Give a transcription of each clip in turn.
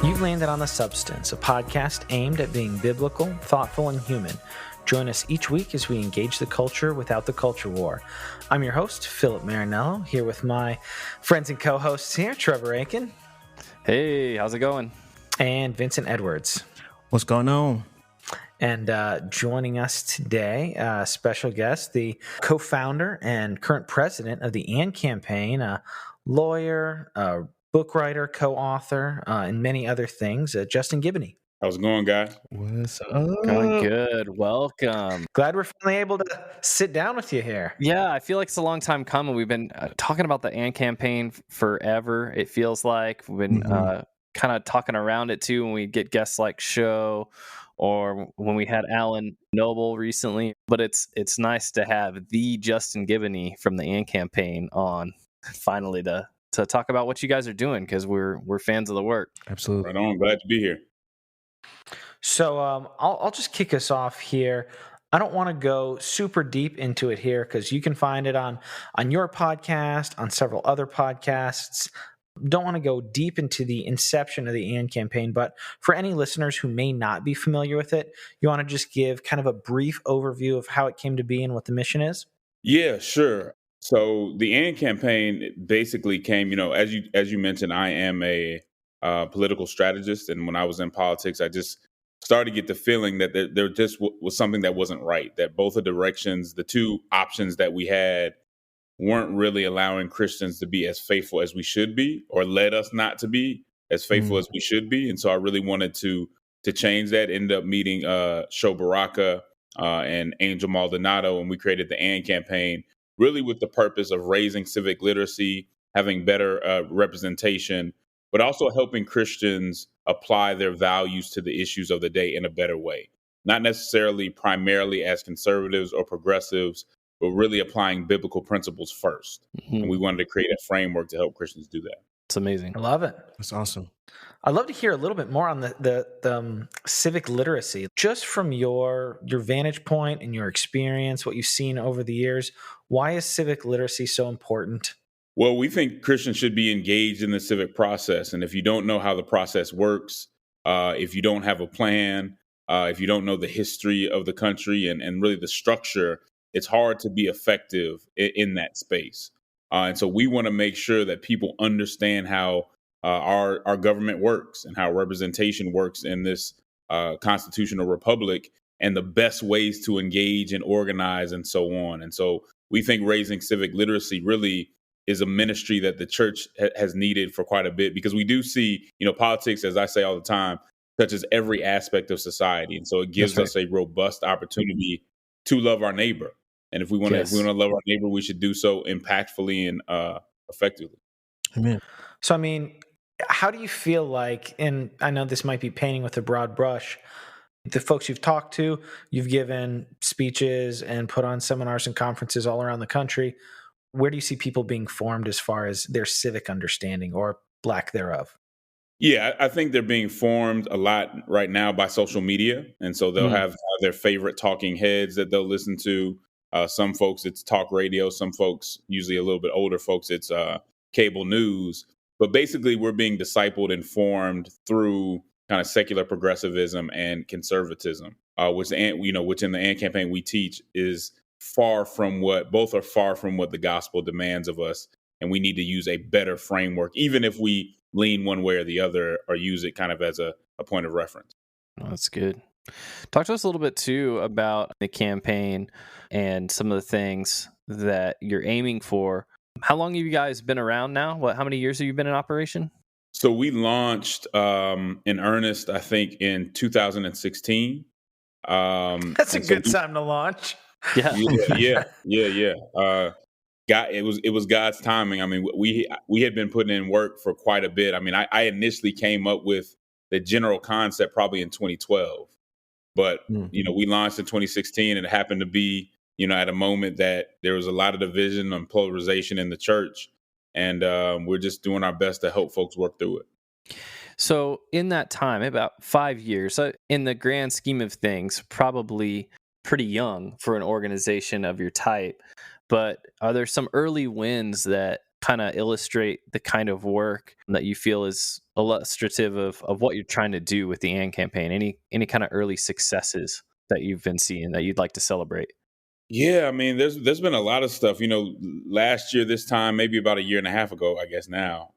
You've landed on The Substance, a podcast aimed at being biblical, thoughtful, and human. Join us each week as we engage the culture without the culture war. I'm your host, Philip Marinello, here with my friends and co-hosts here, Trevor Aiken. Hey, how's it going? And Vincent Edwards. What's going on? And joining us today, special guest, the co-founder and current president of the AND campaign, a lawyer, book writer, co-author, and many other things, Justin Giboney. How's it going, guys? What's up? Going good. Welcome. Glad we're finally able to sit down with you here. Yeah, I feel like it's a long time coming. We've been talking about the AND campaign forever. It feels like we've been kind of talking around it too when we get guests like Show or when we had Alan Noble recently. But it's nice to have the Justin Giboney from the AND campaign on finally to talk about what you guys are doing, because we're fans of the work. Absolutely. Right on. Glad to be here. So I'll just kick us off here. I don't want to go super deep into it here because you can find it on your podcast, on several other podcasts. Don't want to go deep into the inception of the AND campaign, but for any listeners who may not be familiar with it, you want to just give kind of a brief overview of how it came to be and what the mission is? Yeah, sure. So the AND campaign basically came, as you mentioned, I am a political strategist. And when I was in politics, I just started to get the feeling that there just was something that wasn't right, that both the directions, the two options that we had weren't really allowing Christians to be as faithful as we should be, or led us not to be as faithful as we should be. And so I really wanted to change that. Ended up meeting Sho Baraka and Angel Maldonado, and we created the AND campaign, really with the purpose of raising civic literacy, having better representation, but also helping Christians apply their values to the issues of the day in a better way. Not necessarily primarily as conservatives or progressives, but really applying biblical principles first. And we wanted to create a framework to help Christians do that. It's amazing. I love it. That's awesome. I'd love to hear a little bit more on the civic literacy, just from your vantage point and your experience, what you've seen over the years. Why is civic literacy so important? Well, we think Christians should be engaged in the civic process. And if you don't know how the process works, if you don't have a plan, if you don't know the history of the country and really the structure, it's hard to be effective in that space. And so we want to make sure that people understand how our government works and how representation works in this constitutional republic, and the best ways to engage and organize and so on. And so we think raising civic literacy really is a ministry that the church has needed for quite a bit, because we do see, politics, as I say all the time, touches every aspect of society. And so it gives us a robust opportunity to love our neighbor. And if we want to love our neighbor, we should do so impactfully and effectively. Amen. So, how do you feel like, and I know this might be painting with a broad brush, the folks you've talked to, you've given speeches and put on seminars and conferences all around the country. Where do you see people being formed as far as their civic understanding or lack thereof? Yeah, I think they're being formed a lot right now by social media. And so they'll have their favorite talking heads that they'll listen to. Some folks, it's talk radio. Some folks, usually a little bit older folks, it's cable news. But basically, we're being discipled and formed through kind of secular progressivism and conservatism, which in the AND campaign we teach is far from what the gospel demands of us. And we need to use a better framework, even if we lean one way or the other, or use it kind of as a point of reference. Oh, that's good. Talk to us a little bit too about the campaign and some of the things that you're aiming for. How long have you guys been around now? How many years have you been in operation? So we launched in earnest, I think, in 2016. That's a good time to launch. Yeah. It was God's timing. We had been putting in work for quite a bit. I initially came up with the general concept probably in 2012, but we launched in 2016, and it happened to be at a moment that there was a lot of division and polarization in the church, and we're just doing our best to help folks work through it. So in that time, about 5 years, in the grand scheme of things, probably pretty young for an organization of your type, but are there some early wins that kind of illustrate the kind of work that you feel is illustrative of what you're trying to do with the AND campaign? Any kind of early successes that you've been seeing that you'd like to celebrate? Yeah, I mean, there's been a lot of stuff. Last year, this time, maybe about a year and a half ago, I guess now,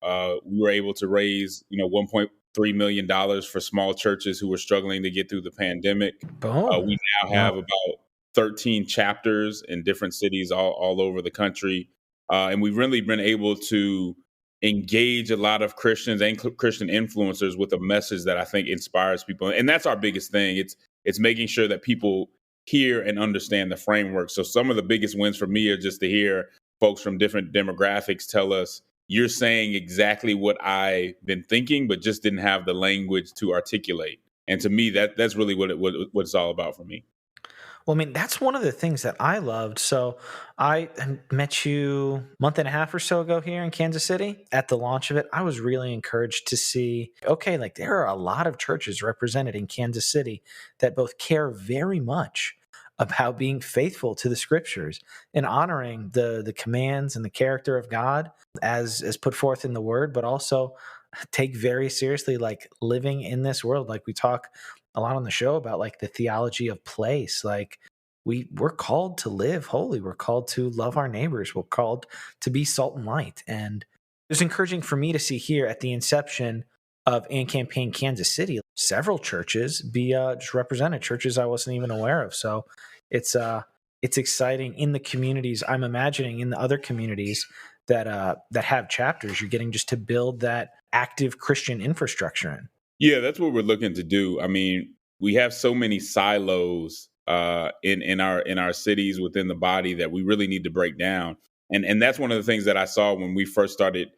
we were able to raise, $1.3 million for small churches who were struggling to get through the pandemic. Boom. We now Wow. have about 13 chapters in different cities all over the country, and we've really been able to engage a lot of Christians and Christian influencers with a message that I think inspires people, and that's our biggest thing. It's making sure that people hear and understand the framework. So some of the biggest wins for me are just to hear folks from different demographics tell us, you're saying exactly what I've been thinking, but just didn't have the language to articulate. And to me, that's really what it's all about for me. Well, I mean, that's one of the things that I loved. So I met you a month and a half or so ago here in Kansas City. At the launch of it, I was really encouraged to see, okay, like there are a lot of churches represented in Kansas City that both care very much about being faithful to the scriptures and honoring the commands and the character of God as put forth in the word, but also take very seriously like living in this world. Like we talk a lot on the show about like the theology of place. Like we're called to live holy. We're called to love our neighbors. We're called to be salt and light. And it was encouraging for me to see here at the inception of AND Campaign Kansas City, several churches be just represented, churches I wasn't even aware of. So it's exciting in the communities. I'm imagining in the other communities that have chapters, you're getting just to build that active Christian infrastructure in. Yeah, that's what we're looking to do. I mean, we have so many silos in our cities within the body that we really need to break down. And that's one of the things that I saw when we first started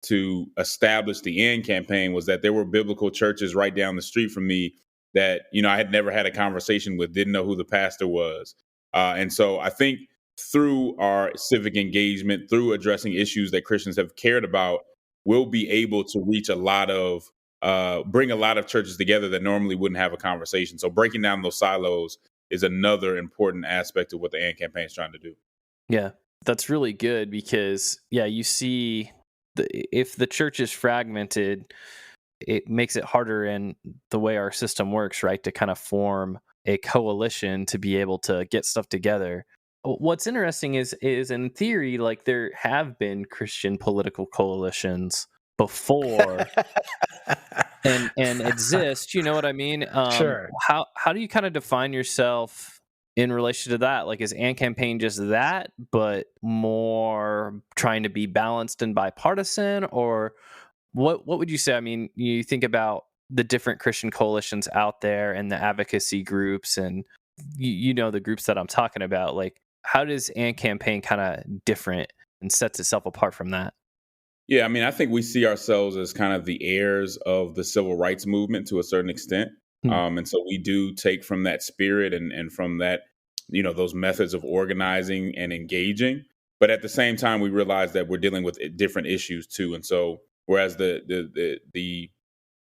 to establish the AND campaign, was that there were biblical churches right down the street from me that, I had never had a conversation with, didn't know who the pastor was. And so I think through our civic engagement, through addressing issues that Christians have cared about, we'll be able to reach bring a lot of churches together that normally wouldn't have a conversation. So breaking down those silos is another important aspect of what the AND campaign is trying to do. Yeah, that's really good because, you see, if the church is fragmented, it makes it harder in the way our system works, right, to kind of form a coalition to be able to get stuff together. What's interesting is in theory, like there have been Christian political coalitions before and exist. You know what I mean? Sure. How do you kind of define yourself in relation to that? Like, is AND campaign just that, but more trying to be balanced and bipartisan, or what would you say? I mean, you think about the different Christian coalitions out there and the advocacy groups, and the groups that I'm talking about. Like, how does AND campaign kind of different and sets itself apart from that? Yeah, I mean, I think we see ourselves as kind of the heirs of the civil rights movement to a certain extent. And so we do take from that spirit and from that, those methods of organizing and engaging. But at the same time, we realize that we're dealing with different issues too. And so whereas the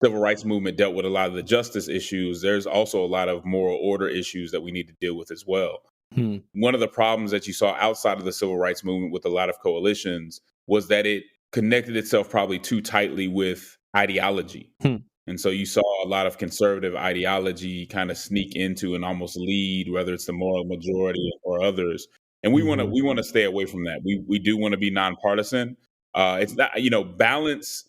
civil rights movement dealt with a lot of the justice issues, there's also a lot of moral order issues that we need to deal with as well. One of the problems that you saw outside of the civil rights movement with a lot of coalitions was that it connected itself probably too tightly with ideology. And so you saw a lot of conservative ideology kind of sneak into and almost lead, whether it's the moral majority or others. And we want to stay away from that. We do want to be nonpartisan. It's not, balance,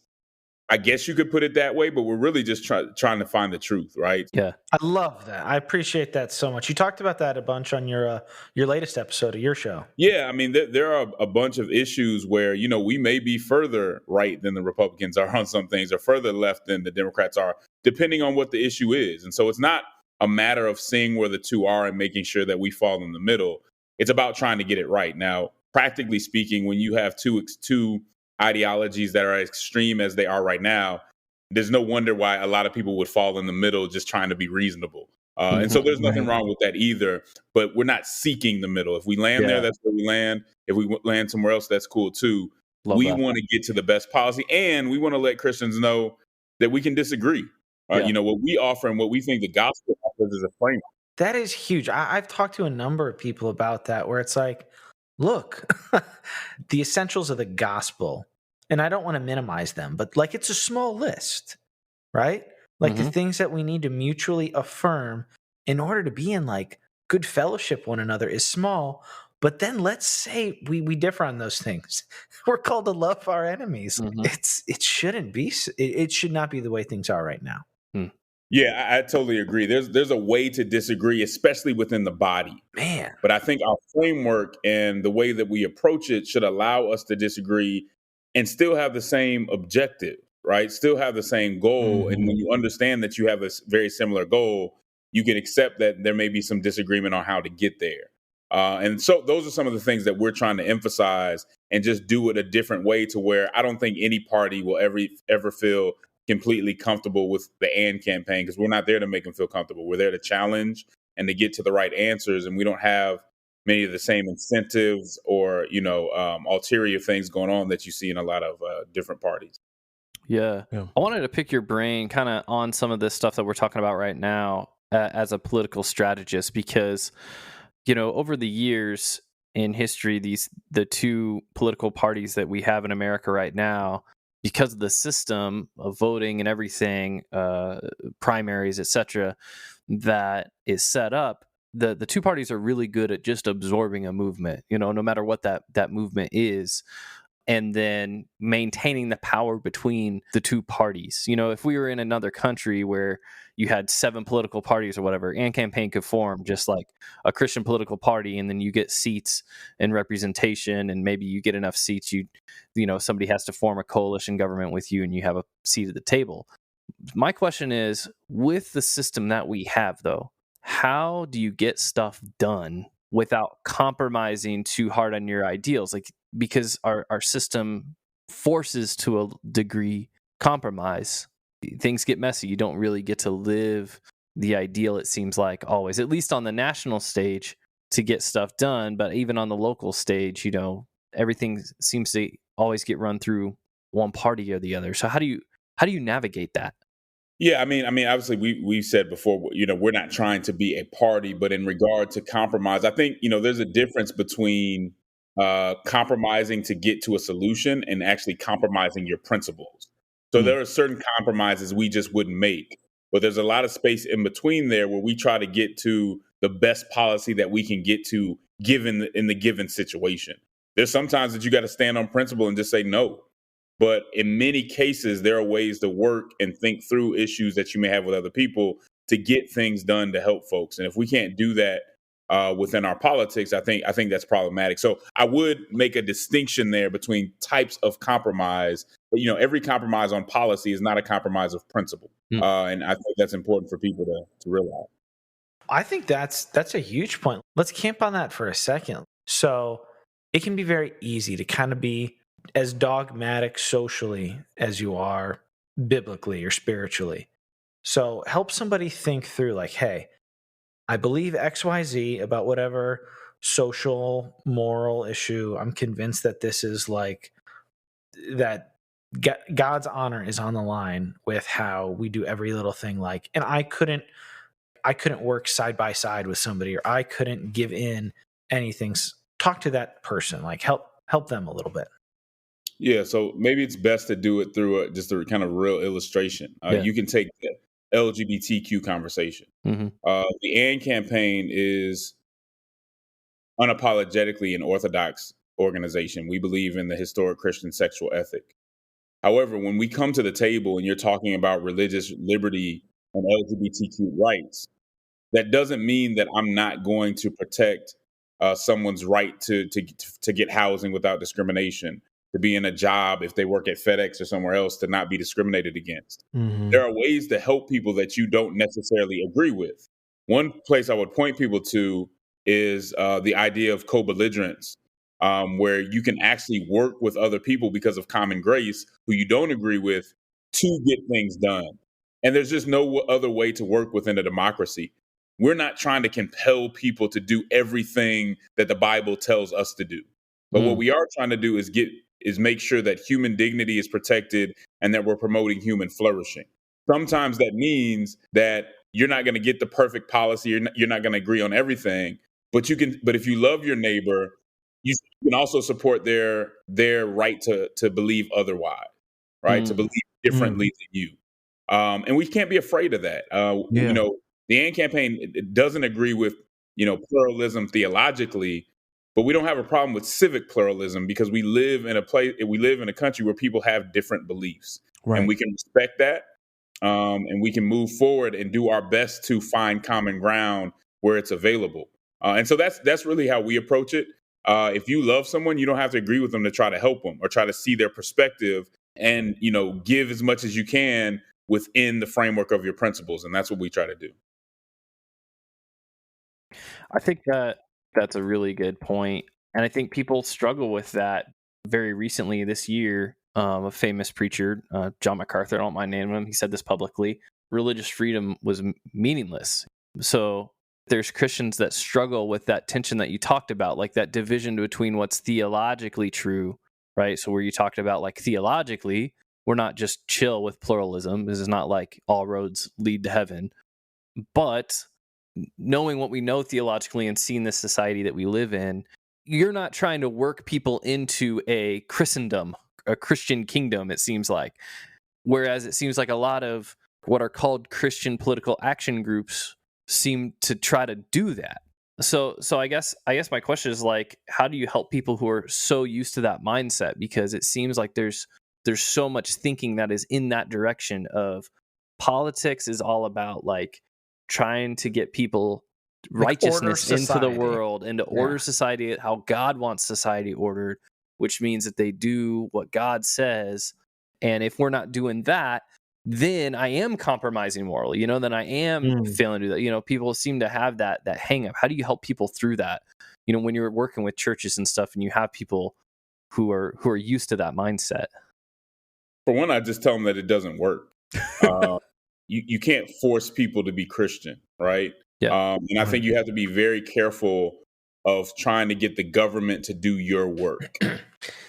I guess you could put it that way, but we're really just trying to find the truth, right? Yeah. I love that. I appreciate that so much. You talked about that a bunch on your latest episode of your show. Yeah, I mean, there are a bunch of issues where, we may be further right than the Republicans are on some things, or further left than the Democrats are, depending on what the issue is. And so it's not a matter of seeing where the two are and making sure that we fall in the middle. It's about trying to get it right. Now, practically speaking, when you have two ideologies that are as extreme as they are right now, there's no wonder why a lot of people would fall in the middle just trying to be reasonable. And so there's nothing wrong with that either, but we're not seeking the middle. If we land there, that's where we land. If we land somewhere else, that's cool too. We want to get to the best policy, and we want to let Christians know that we can disagree. What we offer and what we think the gospel offers is a framework. That is huge. I've talked to a number of people about that, where it's like, look, the essentials of the gospel, and I don't want to minimize them, but like it's a small list, right? Like the things that we need to mutually affirm in order to be in like good fellowship one another is small. But then let's say we differ on those things. We're called to love our enemies. It shouldn't be. It should not be the way things are right now. Yeah, I totally agree. There's a way to disagree, especially within the body. Man, But I think our framework and the way that we approach it should allow us to disagree and still have the same objective, right? Still have the same goal. And when you understand that you have a very similar goal, you can accept that there may be some disagreement on how to get there. And so those are some of the things that we're trying to emphasize and just do it a different way to where I don't think any party will ever feel completely comfortable with the "and" campaign, because we're not there to make them feel comfortable. We're there to challenge and to get to the right answers. And we don't have many of the same incentives or, ulterior things going on that you see in a lot of different parties. Yeah. I wanted to pick your brain kind of on some of this stuff that we're talking about right now as a political strategist, because, over the years in history, the two political parties that we have in America right now, because of the system of voting and everything, primaries, etc., that is set up, the two parties are really good at just absorbing a movement, no matter what that movement is, and then maintaining the power between the two parties. If we were in another country where you had 7 political parties or whatever, and campaign could form just like a Christian political party, and then you get seats and representation, and maybe you get enough seats, somebody has to form a coalition government with you, and you have a seat at the table. My question is, with the system that we have, though, how do you get stuff done without compromising too hard on your ideals? Like, because our system forces to a degree compromise. Things get messy. You don't really get to live the ideal, it seems like, always, at least on the national stage, to get stuff done. But even on the local stage, everything seems to always get run through one party or the other. So how do you navigate that? Yeah, I mean, obviously, we said before, we're not trying to be a party, but in regard to compromise, I think there's a difference between compromising to get to a solution and actually compromising your principles. So there are certain compromises we just wouldn't make, but there's a lot of space in between there where we try to get to the best policy that we can get to in the given situation. There's sometimes that you got to stand on principle and just say no. But in many cases, there are ways to work and think through issues that you may have with other people to get things done to help folks. And if we can't do that within our politics, I think that's problematic. So I would make a distinction there between types of compromise. But, every compromise on policy is not a compromise of principle. And I think that's important for people to realize. I think that's a huge point. Let's camp on that for a second. So it can be very easy to kind of be as dogmatic socially as you are biblically or spiritually. So help somebody think through, like, hey, I believe XYZ about whatever social, moral issue. I'm convinced that this is like that God's honor is on the line with how we do every little thing. Like, and I couldn't work side by side with somebody, or I couldn't give in anything. Talk to that person, like help them a little bit. Yeah, so maybe it's best to do it through just a kind of real illustration. You can take the LGBTQ conversation. The AND campaign is unapologetically an orthodox organization. We believe in the historic Christian sexual ethic. However, when we come to the table and you're talking about religious liberty and LGBTQ rights, that doesn't mean that I'm not going to protect someone's right to get housing without discrimination, to be in a job if they work at FedEx or somewhere else, to not be discriminated against. There are ways to help people that you don't necessarily agree with. One place I would point people to is the idea of co-belligerence, where you can actually work with other people because of common grace who you don't agree with to get things done. And there's just no other way to work within a democracy. We're not trying to compel people to do everything that the Bible tells us to do. But what we are trying to do is make sure that human dignity is protected and that we're promoting human flourishing. Sometimes that means that you're not going to get the perfect policy. You're not going to agree on everything, but if you love your neighbor you can also support their right to believe otherwise, right? To believe differently than you. And we can't be afraid of that. Yeah. The AND campaign it doesn't agree with, pluralism theologically, but we don't have a problem with civic pluralism because we live in a country where people have different beliefs, and Right. we can respect that, and we can move forward and do our best to find common ground where it's available. And so that's really how we approach it. If you love someone, you don't have to agree with them to try to help them or try to see their perspective, and give as much as you can within the framework of your principles, and that's what we try to do. I think that's a really good point, and I think people struggle with that. Very recently this year, a famous preacher, John MacArthur, I don't mind naming him, he said this publicly: religious freedom was meaningless. So there's Christians that struggle with that tension that you talked about, like that division between what's theologically true, right? So where you talked about, like, theologically, we're not just chill with pluralism. This is not like all roads lead to heaven. But knowing what we know theologically and seeing the society that we live in, you're not trying to work people into a Christendom, a Christian kingdom, it seems like. Whereas it seems like a lot of what are called Christian political action groups seem to try to do that. So I guess my question is, like, how do you help people who are so used to that mindset? Because it seems like there's so much thinking that is in that direction of politics is all about, like, trying to get people righteousness into the world and to order society how God wants society ordered, which means that they do what God says. And if we're not doing that, then I am compromising morally, then I am failing to do that. People seem to have that hang up. How do you help people through that? When you're working with churches and stuff and you have people who are used to that mindset. For one, I just tell them that it doesn't work. You can't force people to be Christian, right? Yeah. And I think you have to be very careful of trying to get the government to do your work.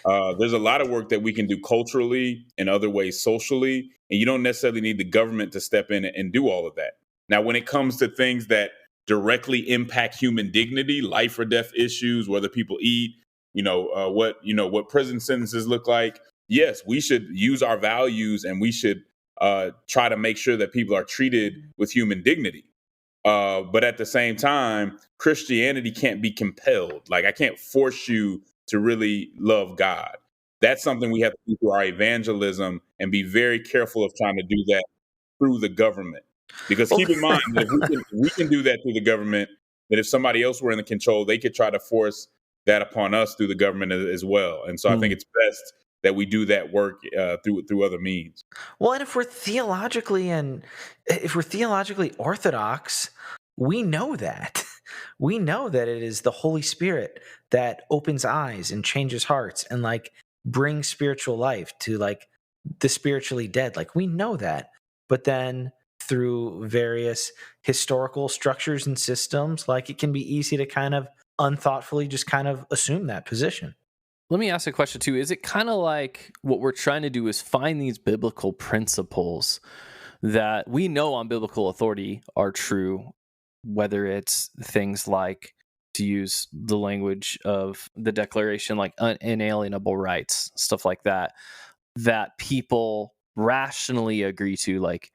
There's a lot of work that we can do culturally and other ways socially, and you don't necessarily need the government to step in and do all of that. Now, when it comes to things that directly impact human dignity, life or death issues, whether people eat, what prison sentences look like, yes, we should use our values and we should try to make sure that people are treated with human dignity. But at the same time, Christianity can't be compelled. Like, I can't force you to really love God. That's something we have to do through our evangelism and be very careful of trying to do that through the government. Because keep in mind that if we can do that through the government, that if somebody else were in the control, they could try to force that upon us through the government as well. And so I think it's best that we do that work through other means. Well, and if we're theologically orthodox, we know that. We know that it is the Holy Spirit that opens eyes and changes hearts and, like, brings spiritual life to, like, the spiritually dead. Like, we know that. But then through various historical structures and systems, like, it can be easy to kind of unthoughtfully just kind of assume that position. Let me ask a question too. Is it kind of like what we're trying to do is find these biblical principles that we know on biblical authority are true, whether it's things like, to use the language of the Declaration, like inalienable rights, stuff like that, that people rationally agree to, like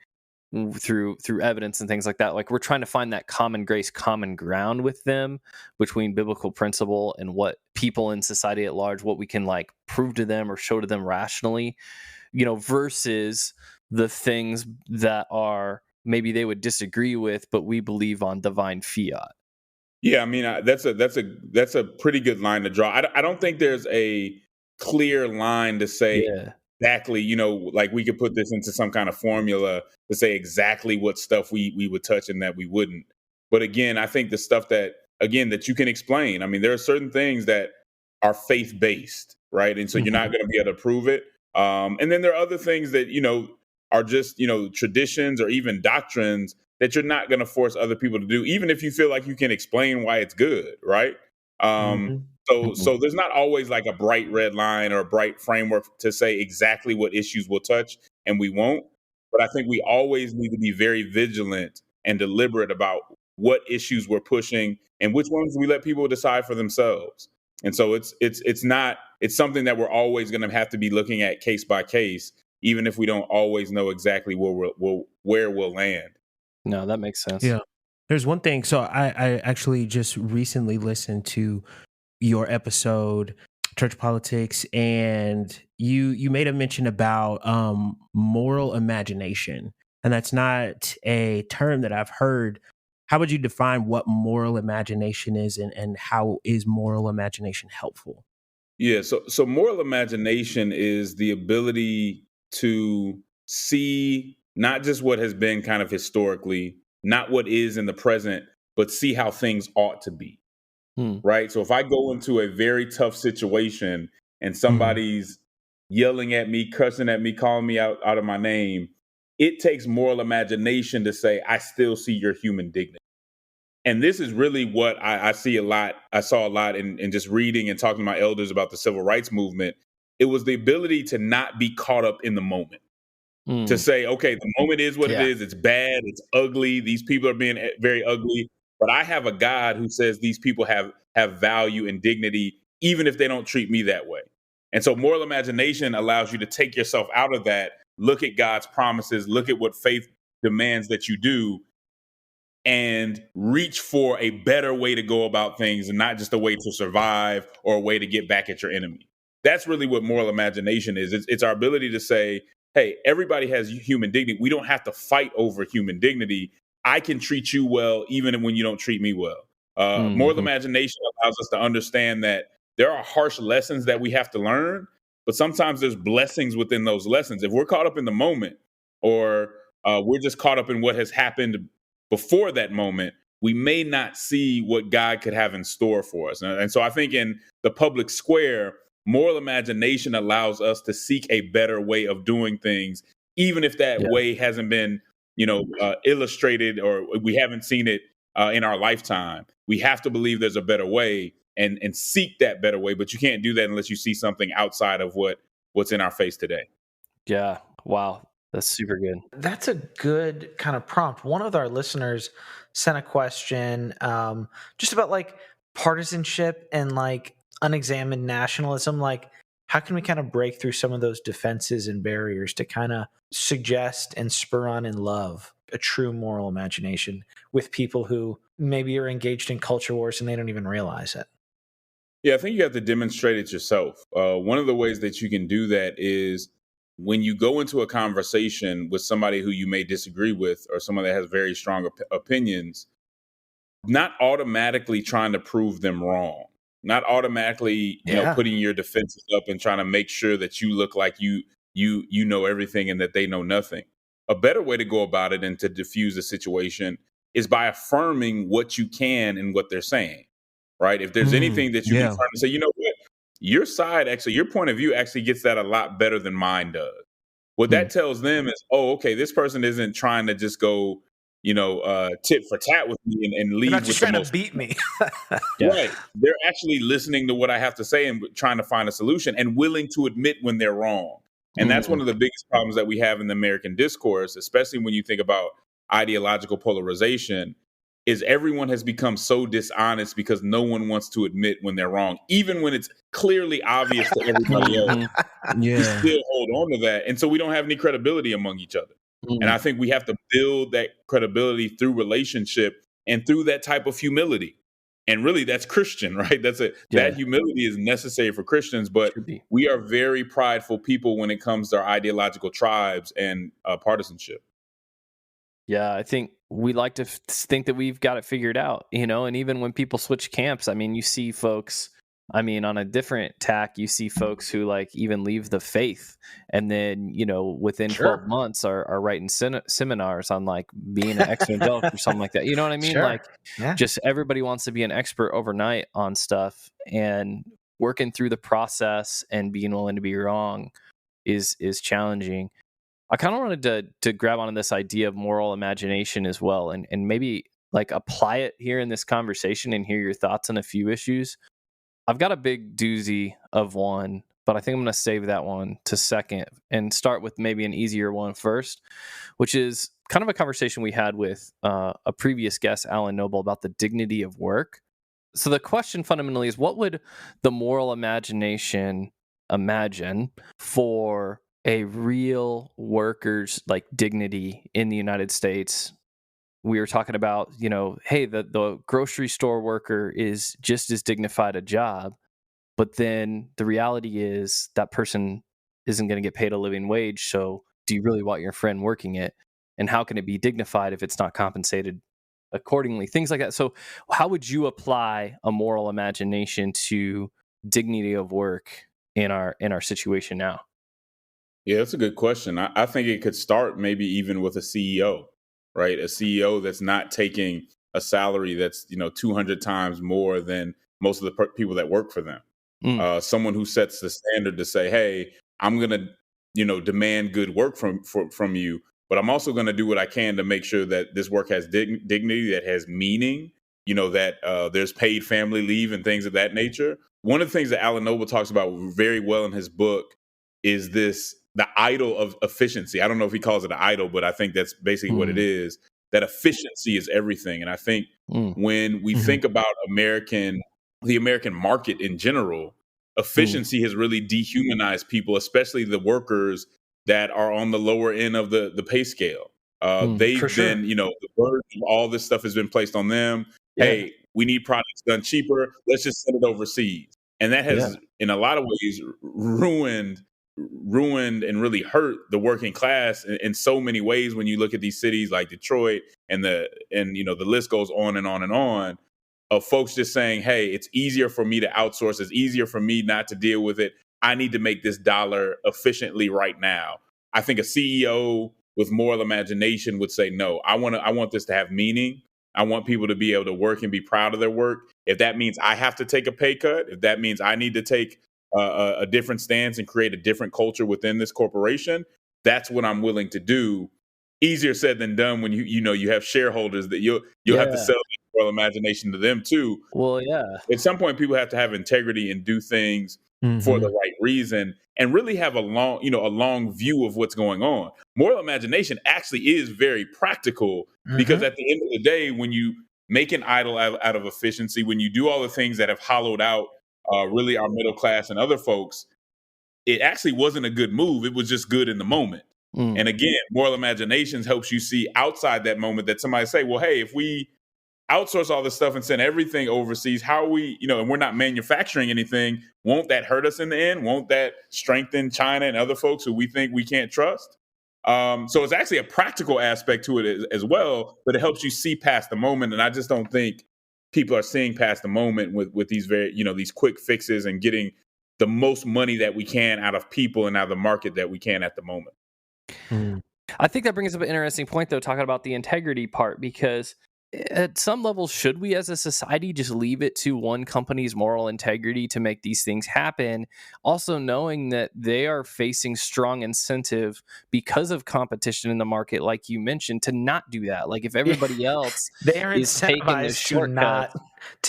through evidence and things like that. Like, we're trying to find that common grace, common ground with them between biblical principle and what people in society at large, what we can, like, prove to them or show to them rationally, versus the things that are maybe they would disagree with, but we believe on divine fiat. Yeah, I mean, that's a pretty good line to draw. I don't think there's a clear line to say exactly, like we could put this into some kind of formula to say exactly what stuff we would touch and that we wouldn't. But again, I think the stuff that you can explain. I mean, there are certain things that are faith-based, right? And so you're not going to be able to prove it. And then there are other things that, are just, traditions or even doctrines that you're not going to force other people to do, even if you feel like you can explain why it's good, right? So there's not always like a bright red line or a bright framework to say exactly what issues we'll touch and we won't. But I think we always need to be very vigilant and deliberate about what issues we're pushing and which ones we let people decide for themselves. And so it's something that we're always going to have to be looking at case by case, even if we don't always know exactly where we'll land. No, that makes sense. Yeah. There's one thing. So I actually just recently listened to your episode, Church Politics, and you made a mention about moral imagination. And that's not a term that I've heard. How would you define what moral imagination is, and how is moral imagination helpful? Yeah, so moral imagination is the ability to see not just what has been kind of historically, not what is in the present, but see how things ought to be. Hmm. Right? So if I go into a very tough situation and Mhm. somebody's yelling at me, cussing at me, calling me out of my name, it takes moral imagination to say, I still see your human dignity. And this is really what I see a lot. I saw a lot in just reading and talking to my elders about the civil rights movement. It was the ability to not be caught up in the moment. To say, okay, the moment is what it Yeah. is. It's bad. It's ugly. These people are being very ugly. But I have a God who says these people have value and dignity, even if they don't treat me that way. And so moral imagination allows you to take yourself out of that, look at God's promises, look at what faith demands that you do, and reach for a better way to go about things and not just a way to survive or a way to get back at your enemy. That's really what moral imagination is. It's our ability to say, hey, everybody has human dignity. We don't have to fight over human dignity. I can treat you well even when you don't treat me well. Moral imagination allows us to understand that there are harsh lessons that we have to learn, but sometimes there's blessings within those lessons. If we're caught up in the moment, or we're just caught up in what has happened before that moment, we may not see what God could have in store for us. And so I think in the public square, moral imagination allows us to seek a better way of doing things, even if that way hasn't been, illustrated, or we haven't seen it in our lifetime. We have to believe there's a better way and seek that better way. But you can't do that unless you see something outside of what's in our face today. Yeah. Wow. That's super good. That's a good kind of prompt. One of our listeners sent a question just about like partisanship and like unexamined nationalism. Like, how can we kind of break through some of those defenses and barriers to kind of suggest and spur on and love a true moral imagination with people who maybe are engaged in culture wars and they don't even realize it? Yeah, I think you have to demonstrate it yourself. One of the ways that you can do that is when you go into a conversation with somebody who you may disagree with, or someone that has very strong opinions, not automatically trying to prove them wrong, not automatically putting your defenses up and trying to make sure that you look like you know everything and that they know nothing. A better way to go about it and to diffuse the situation is by affirming what you can and what they're saying. Right? If there's anything that you can affirm and say, you know what, your side actually, your point of view actually gets that a lot better than mine does. What that tells them is, oh, okay, this person isn't trying to just go, tit for tat with me and They're lead not with just the trying most. to beat me. Right. They're actually listening to what I have to say and trying to find a solution and willing to admit when they're wrong. And that's one of the biggest problems that we have in the American discourse, especially when you think about ideological polarization, is everyone has become so dishonest because no one wants to admit when they're wrong, even when it's clearly obvious to everybody else. We still hold on to that. And so we don't have any credibility among each other. And I think we have to build that credibility through relationship and through that type of humility. And really, that's Christian, right? That humility is necessary for Christians, but we are very prideful people when it comes to our ideological tribes and partisanship. Yeah, I think we like to think that we've got it figured out, and even when people switch camps, I mean, you see folks, on a different tack, you see folks who like even leave the faith and then, within 12 months are writing seminars on like being an ex-evangelical or something like that. You know what I mean? Like just everybody wants to be an expert overnight on stuff, and working through the process and being willing to be wrong is challenging. I kind of wanted to grab onto this idea of moral imagination as well, and maybe like apply it here in this conversation and hear your thoughts on a few issues. I've got a big doozy of one, but I think I'm going to save that one to second and start with maybe an easier one first, which is kind of a conversation we had with a previous guest, Alan Noble, about the dignity of work. So the question fundamentally is, what would the moral imagination imagine for a real worker's like dignity in the United States? We were talking about, hey, the grocery store worker is just as dignified a job, but then the reality is that person isn't going to get paid a living wage. So do you really want your friend working it? And how can it be dignified if it's not compensated accordingly? Things like that. So how would you apply a moral imagination to dignity of work in our situation now? Yeah, that's a good question. I think it could start maybe even with a CEO, right? A CEO that's not taking a salary that's 200 times more than most of the people that work for them. Mm, Someone who sets the standard to say, "Hey, I'm gonna demand good work from you, but I'm also gonna do what I can to make sure that this work has dignity, that has meaning. That there's paid family leave and things of that nature." One of the things that Alan Noble talks about very well in his book is the idol of efficiency. I don't know if he calls it an idol, but I think that's basically what it mm, is. That efficiency is everything, and I think mm, when we Mhm. think about the American market in general, mm, efficiency has really dehumanized people, especially the workers that are on the lower end of the pay scale. mm. For They've been, sure. the burden of all this stuff has been placed on them. Yeah, Hey, we need products done cheaper. Let's just send it overseas. And that yeah, has, in a lot of ways, ruined and really hurt the working class in so many ways. When you look at these cities like Detroit the list goes on and on and on, of folks just saying, hey, it's easier for me to outsource. It's easier for me not to deal with it. I need to make this dollar efficiently right now. I think a CEO with moral imagination would say, no, I want this to have meaning. I want people to be able to work and be proud of their work. If that means I have to take a pay cut, if that means I need to take a different stance and create a different culture within this corporation, that's what I'm willing to do. Easier said than done when you have shareholders that you'll have to yeah. sell moral imagination to them too. Well, yeah, At some point, people have to have integrity and do things for the Mhm. right reason, and really have a long view of what's going on. Moral imagination actually is very practical, because Hmm. at the end of the day, when you make an idol out of efficiency, when you do all the things that have hollowed out really our middle class and other folks, it actually wasn't a good move. It was just good in the moment. mm, And again, moral imaginations helps you see outside that moment that somebody say, well, hey, if we outsource all this stuff and send everything overseas, how are we, and we're not manufacturing anything, won't that hurt us in the end? Won't that strengthen China and other folks who we think we can't trust? So it's actually a practical aspect to it as well, but it helps you see past the moment. And I just don't think people are seeing past the moment with these these quick fixes and getting the most money that we can out of people and out of the market that we can at the moment. Mhm. I think that brings up an interesting point, though, talking about the integrity part, because at some level, should we as a society just leave it to one company's moral integrity to make these things happen? Also, knowing that they are facing strong incentive because of competition in the market, like you mentioned, to not do that. Like if Yeah, everybody else they are is taking the incentivized to shortcuts.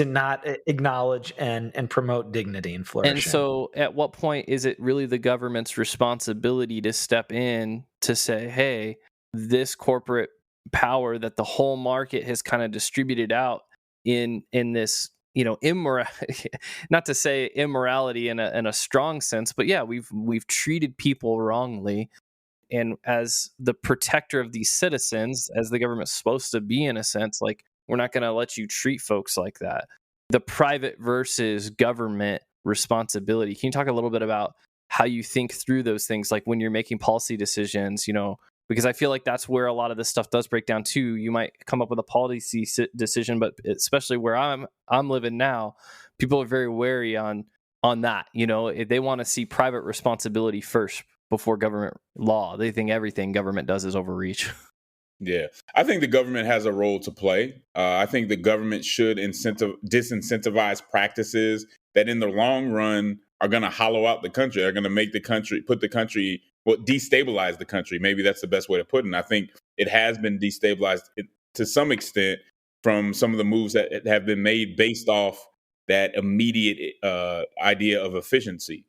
not acknowledge and promote dignity and And flourishing. so, at what point is it really the government's responsibility to step in to say, hey, this corporate power that the whole market has kind of distributed out in this, not to say immorality in a strong sense, but yeah, we've treated people wrongly. And as the protector of these citizens, as the government's supposed to be in a sense, like we're not going to let you treat folks like that. The private versus government responsibility. Can you talk a little bit about how you think through those things, like when you're making policy decisions, because I feel like that's where a lot of this stuff does break down too. You might come up with a policy decision, but especially where I'm living now, people are very wary on that. If they want to see private responsibility first before government law. They think everything government does is overreach. Yeah, I think the government has a role to play. I think the government should disincentivize practices that, in the long run, are going to hollow out the country. Are going to make the country, destabilize the country. Maybe that's the best way to put it. And I think it has been destabilized to some extent from some of the moves that have been made based off that immediate idea of efficiency.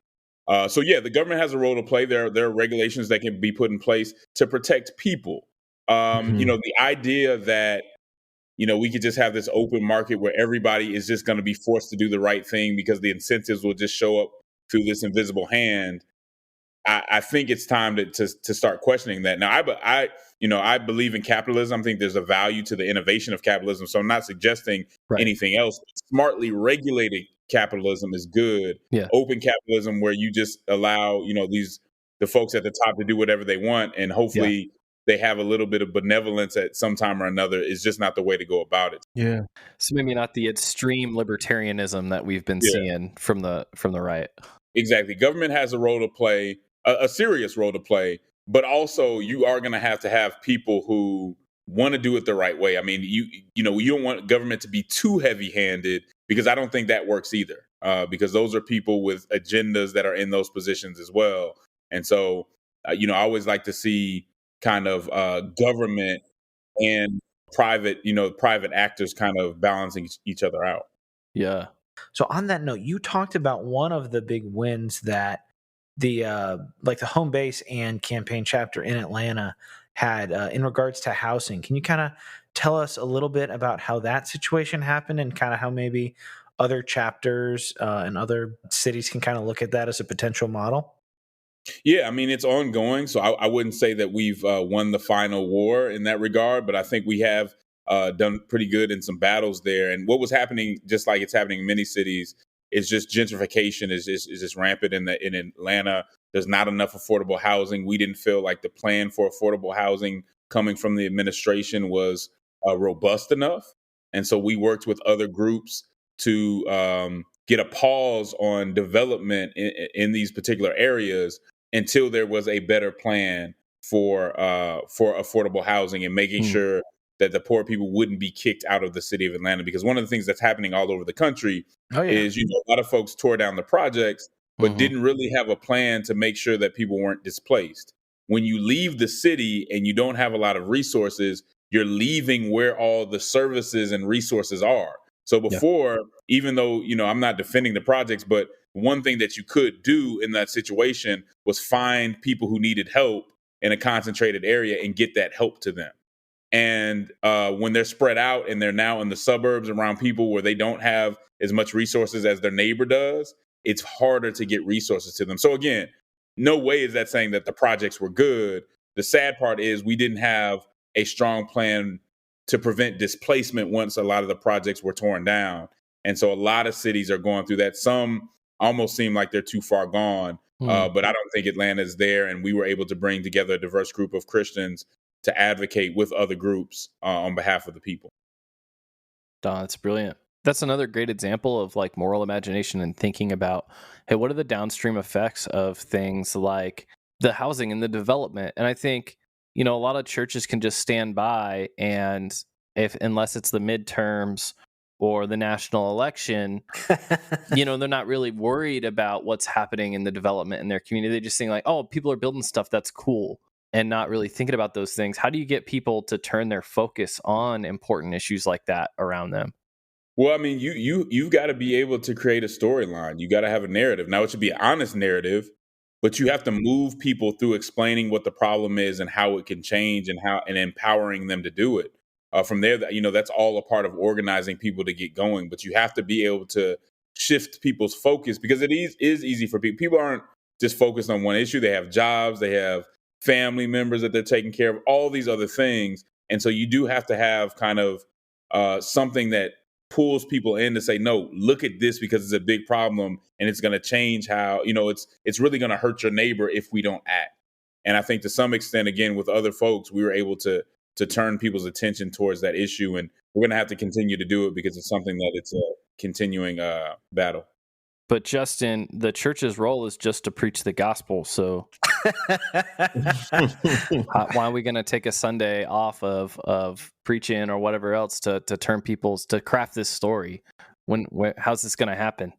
So yeah, the government has a role to play. There are regulations that can be put in place to protect people. Mhm. The idea that we could just have this open market where everybody is just going to be forced to do the right thing because the incentives will just show up through this invisible hand. I think it's time to start questioning that. Now, I believe in capitalism. I think there's a value to the innovation of capitalism. So I'm not suggesting anything else. Smartly regulated capitalism is good. Yeah. Open capitalism, where you just allow the folks at the top to do whatever they want, and hopefully they have a little bit of benevolence at some time or another, is just not the way to go about it. Yeah. So maybe not the extreme libertarianism that we've been seeing from the right. Exactly. Government has a role to play, a serious role to play, but also you are going to have people who want to do it the right way. I mean, you don't want government to be too heavy-handed, because I don't think that works either. Because those are people with agendas that are in those positions as well. And so, I always like to see kind of government and private actors kind of balancing each other out. Yeah. So on that note, you talked about one of the big wins that the home base and campaign chapter in Atlanta had in regards to housing. Can you kind of tell us a little bit about how that situation happened, and kind of how maybe other chapters and other cities can kind of look at that as a potential model? Yeah, I mean, it's ongoing. So I wouldn't say that we've won the final war in that regard, but I think we have done pretty good in some battles there. And what was happening, just like it's happening in many cities, is just gentrification is just rampant in Atlanta. There's not enough affordable housing. We didn't feel like the plan for affordable housing coming from the administration was robust enough. And so we worked with other groups to get a pause on development in these particular areas until there was a better plan for affordable housing, and making sure that the poor people wouldn't be kicked out of the city of Atlanta. Because one of the things that's happening all over the country is, a lot of folks tore down the projects, but didn't really have a plan to make sure that people weren't displaced. When you leave the city and you don't have a lot of resources, you're leaving where all the services and resources are. So before, even though, I'm not defending the projects, but one thing that you could do in that situation was find people who needed help in a concentrated area and get that help to them. And when they're spread out and they're now in the suburbs around people where they don't have as much resources as their neighbor does, it's harder to get resources to them. So again, no way is that saying that the projects were good. The sad part is we didn't have a strong plan to prevent displacement once a lot of the projects were torn down. And so a lot of cities are going through that. Some almost seem like they're too far gone, but I don't think Atlanta is there. And we were able to bring together a diverse group of Christians to advocate with other groups on behalf of the people. Don, that's brilliant. That's another great example of like moral imagination and thinking about, hey, what are the downstream effects of things like the housing and the development? And I think, a lot of churches can just stand by, and unless it's the midterms or the national election, they're not really worried about what's happening in the development in their community. They just think like, oh, people are building stuff that's cool, and not really thinking about those things. How do you get people to turn their focus on important issues like that around them? Well, I mean, you've got to be able to create a storyline. You got to have a narrative. Now, it should be an honest narrative, but you have to move people through explaining what the problem is and how it can change, and empowering them to do it. From there, that's all a part of organizing people to get going. But you have to be able to shift people's focus, because it is easy for people. People aren't just focused on one issue. They have jobs, they have family members that they're taking care of, all these other things. And so you do have to have kind of something that pulls people in to say, no, look at this, because it's a big problem and it's going to change how, it's really going to hurt your neighbor if we don't act. And I think to some extent, again, with other folks, we were able to turn people's attention towards that issue. And we're going to have to continue to do it, because it's something that it's a continuing battle. But Justin, the church's role is just to preach the gospel. So why are we going to take a Sunday off of preaching or whatever else to turn to craft this story? How's this going to happen?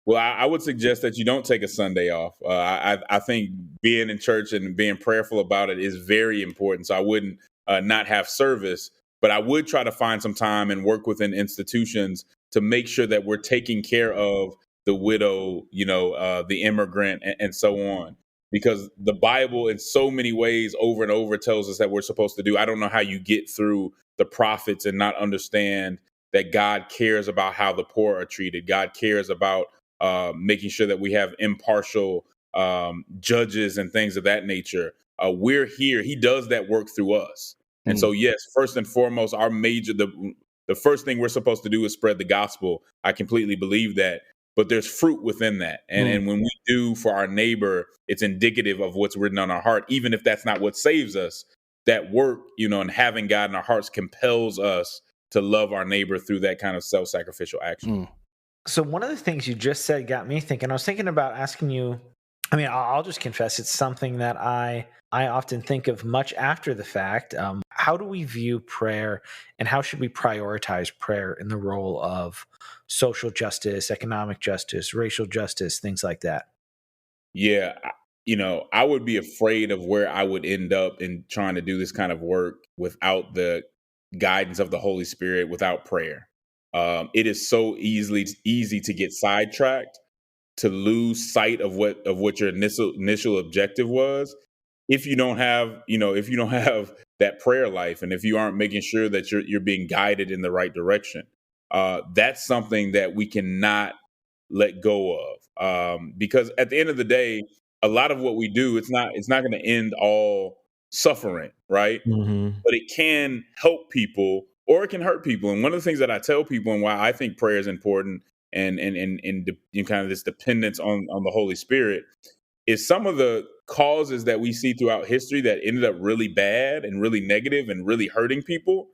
Well, I would suggest that you don't take a Sunday off. I think being in church and being prayerful about it is very important. So I wouldn't not have service, but I would try to find some time and work within institutions to make sure that we're taking care of the widow, the immigrant, and so on. Because the Bible, in so many ways, over and over, tells us that we're supposed to do. I don't know how you get through the prophets and not understand that God cares about how the poor are treated. God cares about making sure that we have impartial judges and things of that nature. We're here. He does that work through us. And so, yes, first and foremost, the first thing we're supposed to do is spread the gospel. I completely believe that. But there's fruit within that. And when we do for our neighbor, it's indicative of what's written on our heart, even if that's not what saves us. That work, and having God in our hearts compels us to love our neighbor through that kind of self-sacrificial action. So one of the things you just said got me thinking. I was thinking about asking you, I mean, I'll just confess it's something that I often think of much after the fact. How do we view prayer, and how should we prioritize prayer in the role of social justice, economic justice, racial justice, things like that? Yeah, I would be afraid of where I would end up in trying to do this kind of work without the guidance of the Holy Spirit, without prayer. It is so easy to get sidetracked, to lose sight of what your initial objective was, if you don't have that prayer life, and if you aren't making sure that you're being guided in the right direction. That's something that we cannot let go of, because at the end of the day, a lot of what we do, it's not going to end all suffering, right? But it can help people, or it can hurt people. And one of the things that I tell people, and why I think prayer is important, and kind of this dependence on the Holy Spirit, is some of the causes that we see throughout history that ended up really bad and really negative and really hurting people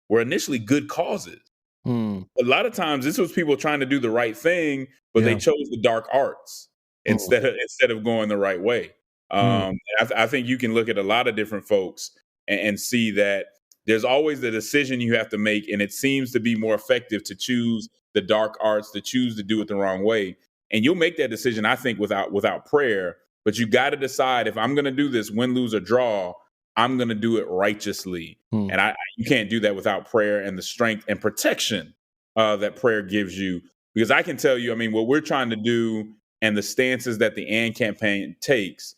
were initially good causes. A lot of times this was people trying to do the right thing, but they chose the dark arts instead of going the right way. I think you can look at a lot of different folks and see that there's always the decision you have to make, and it seems to be more effective to choose the dark arts, to choose to do it the wrong way. And you'll make that decision, I think, without prayer. But you got to decide, if I'm going to do this, win, lose, or draw, I'm going to do it righteously. And you can't do that without prayer and the strength and protection that prayer gives you. Because I can tell you, I mean, what we're trying to do and the stances that the AND campaign takes,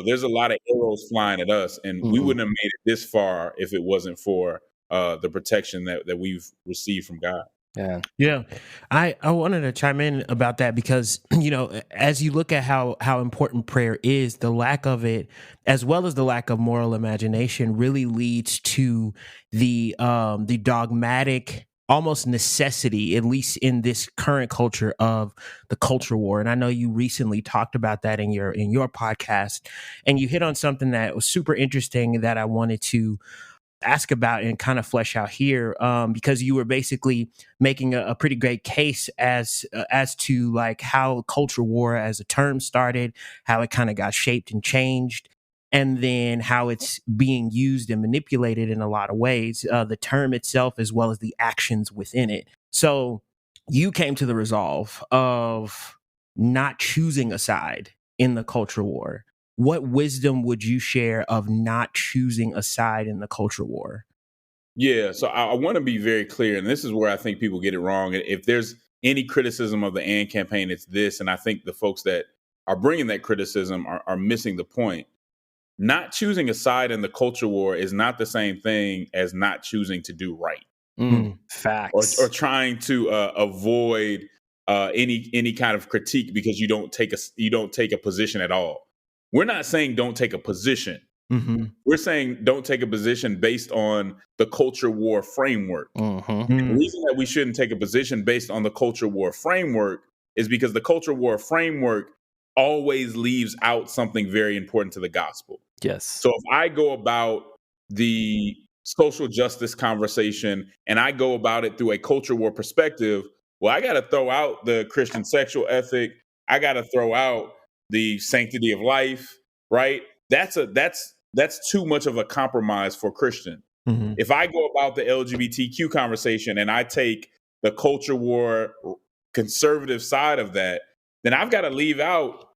there's a lot of arrows flying at us, and we wouldn't have made it this far if it wasn't for the protection that we've received from God. Yeah. I wanted to chime in about that because, as you look at how important prayer is, the lack of it, as well as the lack of moral imagination, really leads to the dogmatic almost necessity, at least in this current culture, of the culture war. And I know you recently talked about that in your podcast, and you hit on something that was super interesting that I wanted to ask about and kind of flesh out here, because you were basically making a pretty great case as to like how culture war as a term started, how it kind of got shaped and changed, and then how it's being used and manipulated in a lot of ways, the term itself as well as the actions within it. So you came to the resolve of not choosing a side in the culture war. What wisdom would you share of not choosing a side in the culture war? Yeah, so I want to be very clear, and this is where I think people get it wrong. If there's any criticism of the AND campaign, it's this, and I think the folks that are bringing that criticism are missing the point. Not choosing a side in the culture war is not the same thing as not choosing to do right. Facts. Or trying to avoid any kind of critique because you don't take a position at all. We're not saying don't take a position. We're saying don't take a position based on the culture war framework. The reason that we shouldn't take a position based on the culture war framework is because the culture war framework always leaves out something very important to the gospel. Yes. So if I go about the social justice conversation and I go about it through a culture war perspective, well, I got to throw out the Christian sexual ethic. I got to throw out the sanctity of life, right? That's too much of a compromise for Christian. If I go about the LGBTQ conversation and I take the culture war conservative side of that, then I've got to leave out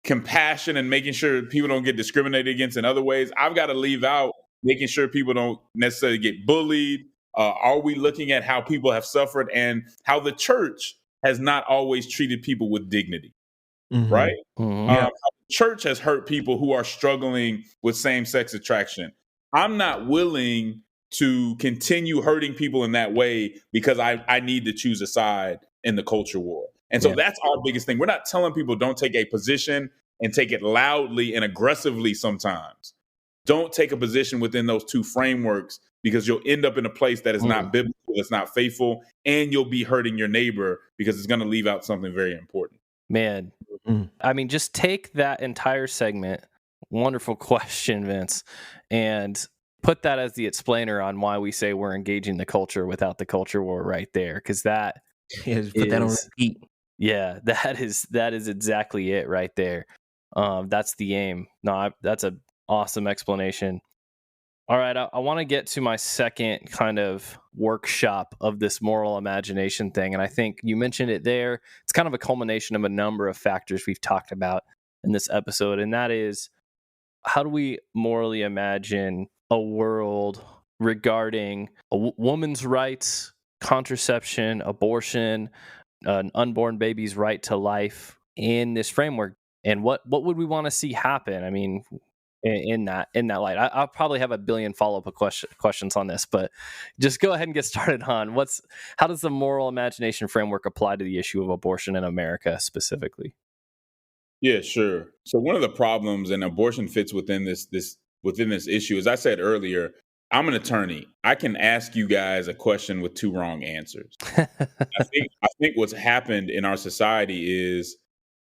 compassion and making sure people don't get discriminated against in other ways. I've got to leave out making sure people don't necessarily get bullied. Are we looking at how people have suffered and how the church has not always treated people with dignity? Right? How the church has hurt people who are struggling with same-sex attraction. I'm not willing to continue hurting people in that way because I need to choose a side in the culture war. And so that's our biggest thing. We're not telling people don't take a position and take it loudly and aggressively sometimes. Don't take a position within those two frameworks because you'll end up in a place that is not biblical, it's not faithful, and you'll be hurting your neighbor because it's going to leave out something very important. Man, I mean, just take that entire segment. Wonderful question, Vince, and put that as the explainer on why we say we're engaging the culture without the culture war right there, because that put that on repeat. Yeah, that is exactly it right there. That's the aim. No, that's an awesome explanation. All right, I want to get to my second kind of workshop of this moral imagination thing. And I think you mentioned it there. It's kind of a culmination of a number of factors we've talked about in this episode. And that is, how do we morally imagine a world regarding a woman's rights, contraception, abortion, an unborn baby's right to life in this framework? And what would we want to see happen? I mean, in that light, I'll probably have a billion follow-up questions on this, but just go ahead and get started on how does the moral imagination framework apply to the issue of abortion in America specifically? Yeah, sure. So one of the problems, and abortion fits within this issue, as I said earlier, I'm an attorney. I can ask you guys a question with two wrong answers. I think what's happened in our society is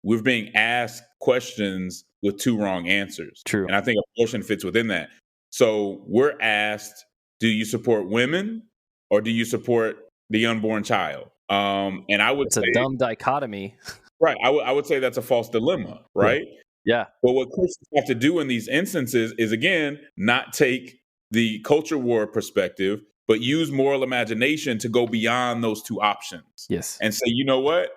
we're being asked questions with two wrong answers. True. And I think abortion fits within that. So we're asked, do you support women or do you support the unborn child? And I would say it's a dumb dichotomy. Right. I would say that's a false dilemma, right? Yeah. But what Christians have to do in these instances is, again, not take the culture war perspective, but use moral imagination to go beyond those two options. Yes. And say, you know what?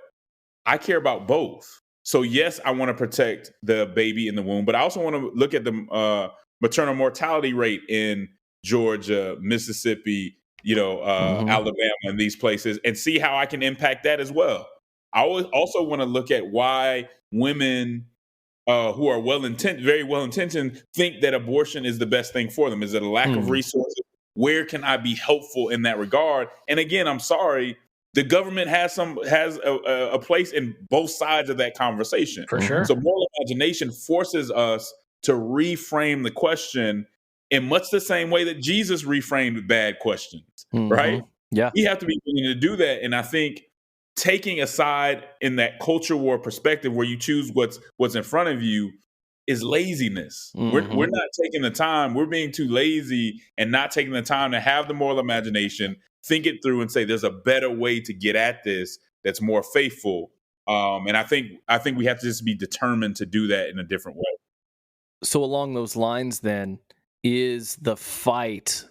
I care about both. So yes, I want to protect the baby in the womb, but I also want to look at the maternal mortality rate in Georgia, Mississippi, Alabama, and these places, and see how I can impact that as well. I also want to look at why women who are very well-intentioned, think that abortion is the best thing for them. Is it a lack of resources? Where can I be helpful in that regard? And again, I'm sorry, the government has a place in both sides of that conversation. For sure. So moral imagination forces us to reframe the question in much the same way that Jesus reframed bad questions, right? Yeah. We have to be willing to do that. And I think taking a side in that culture war perspective where you choose what's in front of you is laziness. We're not taking the time. We're being too lazy and not taking the time to have the moral imagination, think it through and say there's a better way to get at this that's more faithful. And I think we have to just be determined to do that in a different way. So along those lines then, is the fight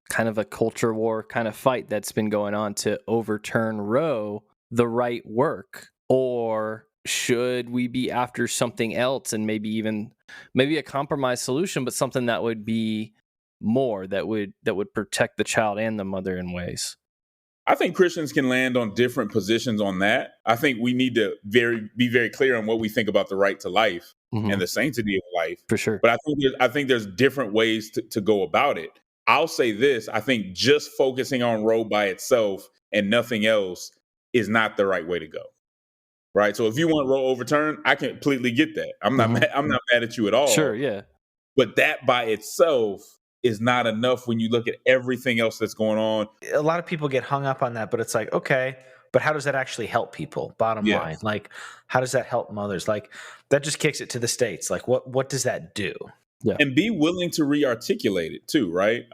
kind of a culture war kind of fight that's been going on to overturn Roe the right work? Or should we be after something else and maybe a compromise solution, but something that would be more that would protect the child and the mother in ways? I think Christians can land on different positions on that. I think we need to be very clear on what we think about the right to life and the sanctity of life. For sure. But I think there's different ways to go about it. I'll say this. I think just focusing on Roe by itself and nothing else is not the right way to go. Right. So if you want Roe overturned, I completely get that. I'm not mad at you at all. Sure. Yeah. But that by itself is not enough when you look at everything else that's going on. A lot of people get hung up on that, but it's like, okay, but how does that actually help people? Bottom line, like, how does that help mothers? Like, that just kicks it to the states. Like, what does that do? Yeah. And be willing to re-articulate it too, right?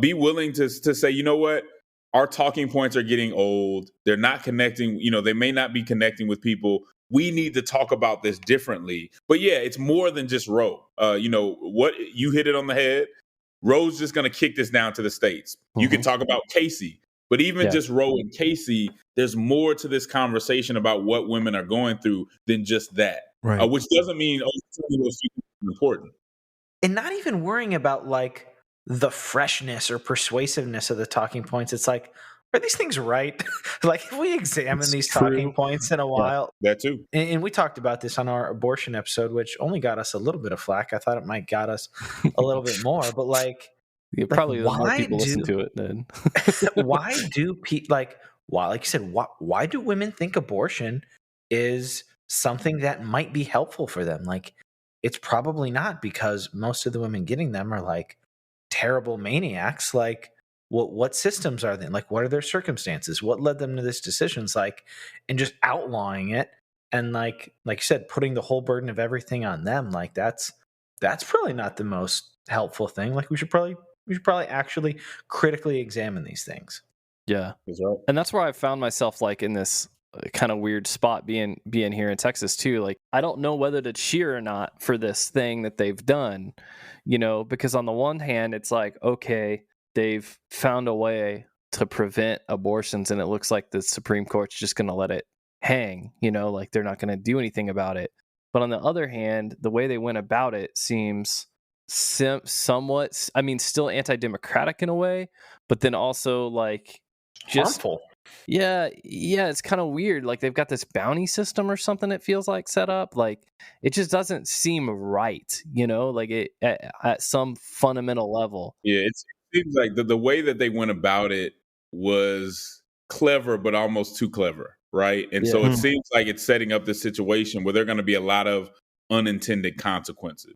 Be willing to say, you know what? Our talking points are getting old. They're not connecting. They may not be connecting with people. We need to talk about this differently. But yeah, it's more than just Roe. What you hit it on the head. Roe's just going to kick this down to the states. You can talk about Casey, but even just Roe and Casey, there's more to this conversation about what women are going through than just that. Right. Which doesn't mean those things are important. And not even worrying about like the freshness or persuasiveness of the talking points. It's like, are these things right? Like, if we examine these talking points in a while. That too. And we talked about this on our abortion episode, which only got us a little bit of flack. I thought it might got us a little bit more. But like, Yeah, Like, probably more why people listen do to it than. why do like you said, why do women think abortion is something that might be helpful for them? Like, it's probably not, because most of the women getting them are like terrible maniacs. Like, what systems are they in? Like, what are their circumstances? What led them to this decisions? Like, and just outlawing it, and like you said, putting the whole burden of everything on them. Like, that's probably not the most helpful thing. Like, we should probably actually critically examine these things. Yeah. That's right. And that's where I found myself like in this kind of weird spot being here in Texas too. Like, I don't know whether to cheer or not for this thing that they've done, because on the one hand, it's like, okay, they've found a way to prevent abortions, and it looks like the Supreme Court's just going to let it hang, like they're not going to do anything about it. But on the other hand, the way they went about it seems somewhat, I mean, still anti-democratic in a way, but then also like just Harmful. yeah, it's kind of weird. Like they've got this bounty system or something, it feels like, set up. Like it just doesn't seem right, like it at some fundamental level. Yeah, it seems like the way that they went about it was clever, but almost too clever, right? And so Yeah. it seems like it's setting up this situation where there are going to be a lot of unintended consequences,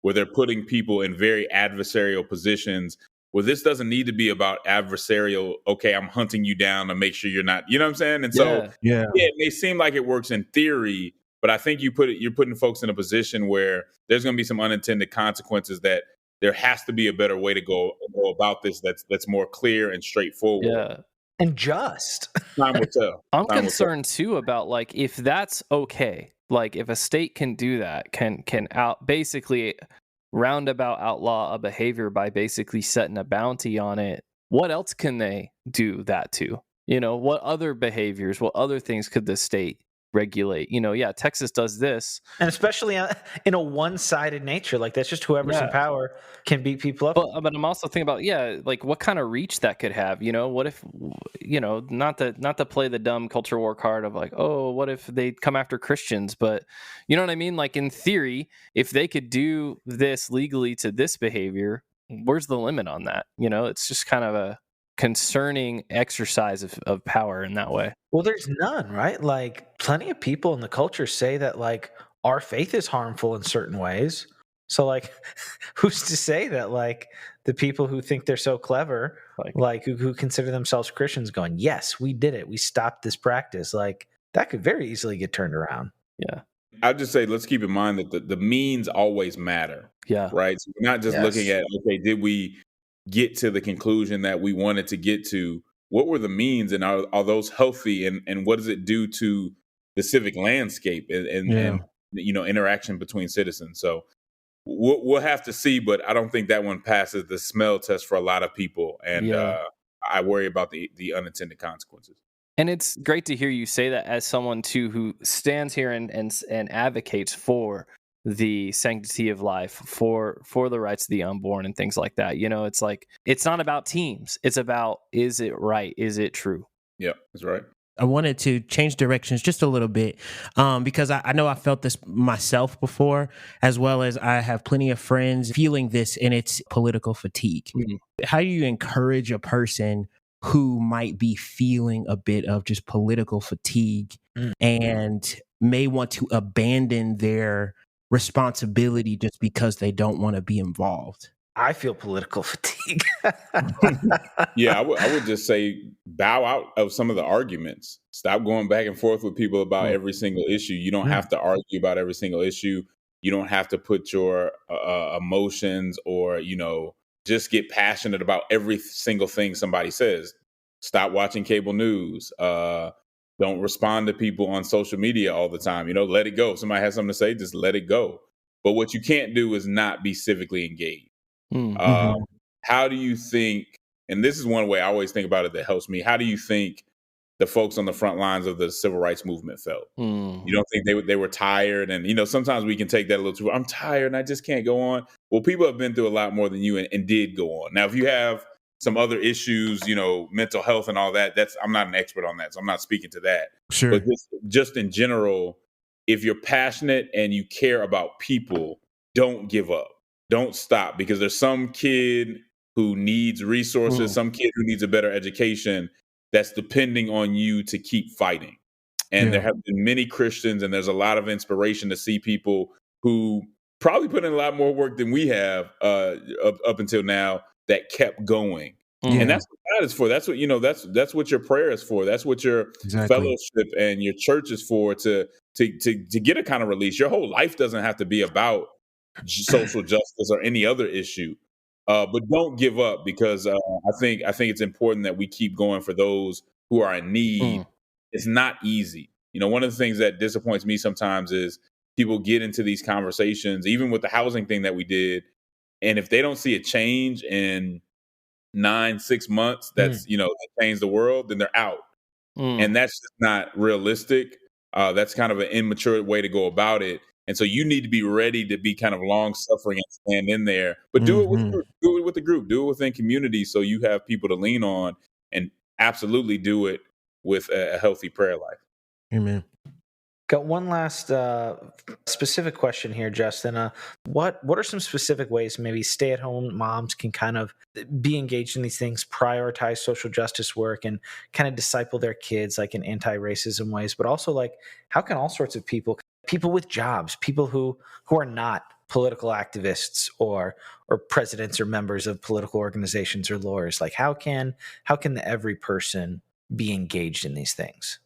where they're putting people in very adversarial positions. Well, this doesn't need to be about adversarial. Okay, I'm hunting you down to make sure you're not. You know what I'm saying? And so, Yeah. yeah, it may seem like it works in theory, but I think you're putting folks in a position where there's going to be some unintended consequences that there has to be a better way to go about this that's more clear and straightforward. Yeah. And just. Time will tell. I'm Time will concerned too about like if that's okay, like if a state can do that, can basically roundabout outlaw a behavior by basically setting a bounty on it. What else can they do that to? What other behaviors, what other things could the state regulate? Yeah, Texas does this. And especially in a one-sided nature, like that's just whoever's in power can beat people up. But I'm also thinking about, like what kind of reach that could have. What if, not to play the dumb culture war card of like, oh, what if they come after Christians? But you know what I mean? Like in theory, if they could do this legally to this behavior, where's the limit on that? It's just kind of a concerning exercise of power in that way. Well, there's none, right? Like plenty of people in the culture say that like our faith is harmful in certain ways. So like who's to say that like the people who think they're so clever, like who consider themselves Christians going, yes, we did it. We stopped this practice. Like that could very easily get turned around. Yeah. I'd just say, let's keep in mind that the means always matter. Yeah. Right. So we're not just looking at, okay, did we get to the conclusion that we wanted to get to? What were the means, and are those healthy, and what does it do to the civic landscape and interaction between citizens? So we'll have to see, but I don't think that one passes the smell test for a lot of people, and I worry about the unintended consequences. And it's great to hear you say that as someone too who stands here and advocates for the sanctity of life, for the rights of the unborn and things like that. It's like, it's not about teams. It's about, is it right? Is it true? Yeah, that's right. I wanted to change directions just a little bit because I know I felt this myself before, as well as I have plenty of friends feeling this, and it's political fatigue. Mm-hmm. How do you encourage a person who might be feeling a bit of just political fatigue and may want to abandon their responsibility just because they don't want to be involved? I feel political fatigue. Yeah, I would just say bow out of some of the arguments. Stop going back and forth with people about every single issue. You don't have to argue about every single issue. You don't have to put your emotions or, just get passionate about every single thing somebody says. Stop watching cable news. Don't respond to people on social media all the time. Let it go. If somebody has something to say, just let it go. But what you can't do is not be civically engaged. Mm-hmm. How do you think, and this is one way I always think about it that helps me, how do you think the folks on the front lines of the civil rights movement felt? You don't think they were tired? And, sometimes we can take that a little too, I'm tired and I just can't go on. Well, people have been through a lot more than you and did go on. Now, if you have some other issues, mental health and all that, I'm not an expert on that, so I'm not speaking to that. Sure. But just in general, if you're passionate and you care about people, don't give up. Don't stop, because there's some kid who needs resources, some kid who needs a better education, that's depending on you to keep fighting. And there have been many Christians, and there's a lot of inspiration to see people who probably put in a lot more work than we have up until now that kept going. And that's what God is for. That's what, that's what your prayer is for. That's what your fellowship and your church is for, to get a kind of release. Your whole life doesn't have to be about social justice or any other issue. But don't give up, because I think it's important that we keep going for those who are in need. It's not easy. One of the things that disappoints me sometimes is people get into these conversations, even with the housing thing that we did, and if they don't see a change in 9-6 months, that's that changed the world, then they're out. And that's just not realistic. That's kind of an immature way to go about it. And so you need to be ready to be kind of long suffering and stand in there, but do it with the group, do it within community, so you have people to lean on, and absolutely do it with a healthy prayer life. Amen. Got one last specific question here, Justin. What are some specific ways maybe stay-at-home moms can kind of be engaged in these things, prioritize social justice work, and kind of disciple their kids like in anti-racism ways, but also like how can all sorts of people with jobs, people who are not political activists or presidents or members of political organizations or lawyers, like how can the every person be engaged in these things?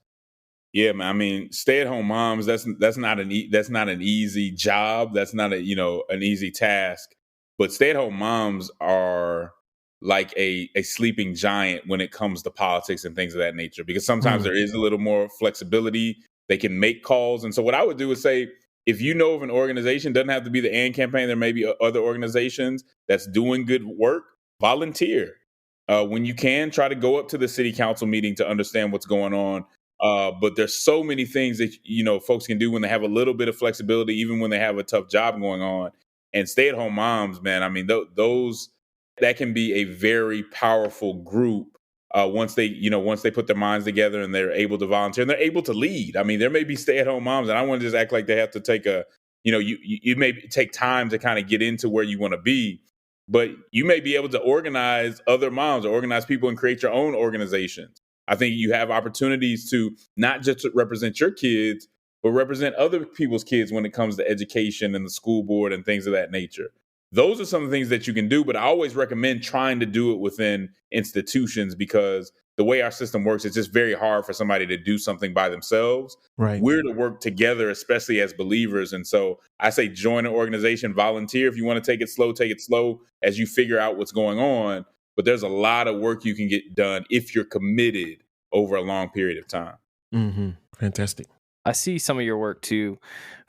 Yeah, man. I mean, stay-at-home moms, that's not an easy job. That's not an easy task. But stay-at-home moms are like a sleeping giant when it comes to politics and things of that nature, because sometimes there is a little more flexibility. They can make calls. And so what I would do is say, if you know of an organization, doesn't have to be the AND campaign, there may be other organizations that's doing good work, volunteer. When you can, try to go up to the city council meeting to understand what's going on. But there's so many things that folks can do when they have a little bit of flexibility, even when they have a tough job going on. And stay-at-home moms, man, I mean, those that can be a very powerful group once they put their minds together and they're able to volunteer and they're able to lead. I mean, there may be stay-at-home moms, and I want to just act like they have to take you may take time to kind of get into where you want to be, but you may be able to organize other moms or organize people and create your own organizations. I think you have opportunities to not just represent your kids, but represent other people's kids when it comes to education and the school board and things of that nature. Those are some of the things that you can do, but I always recommend trying to do it within institutions, because the way our system works, it's just very hard for somebody to do something by themselves. Right. We're to work together, especially as believers. And so I say join an organization, volunteer. If you want to take it slow as you figure out what's going on. But there's a lot of work you can get done if you're committed over a long period of time. Fantastic. I see some of your work too,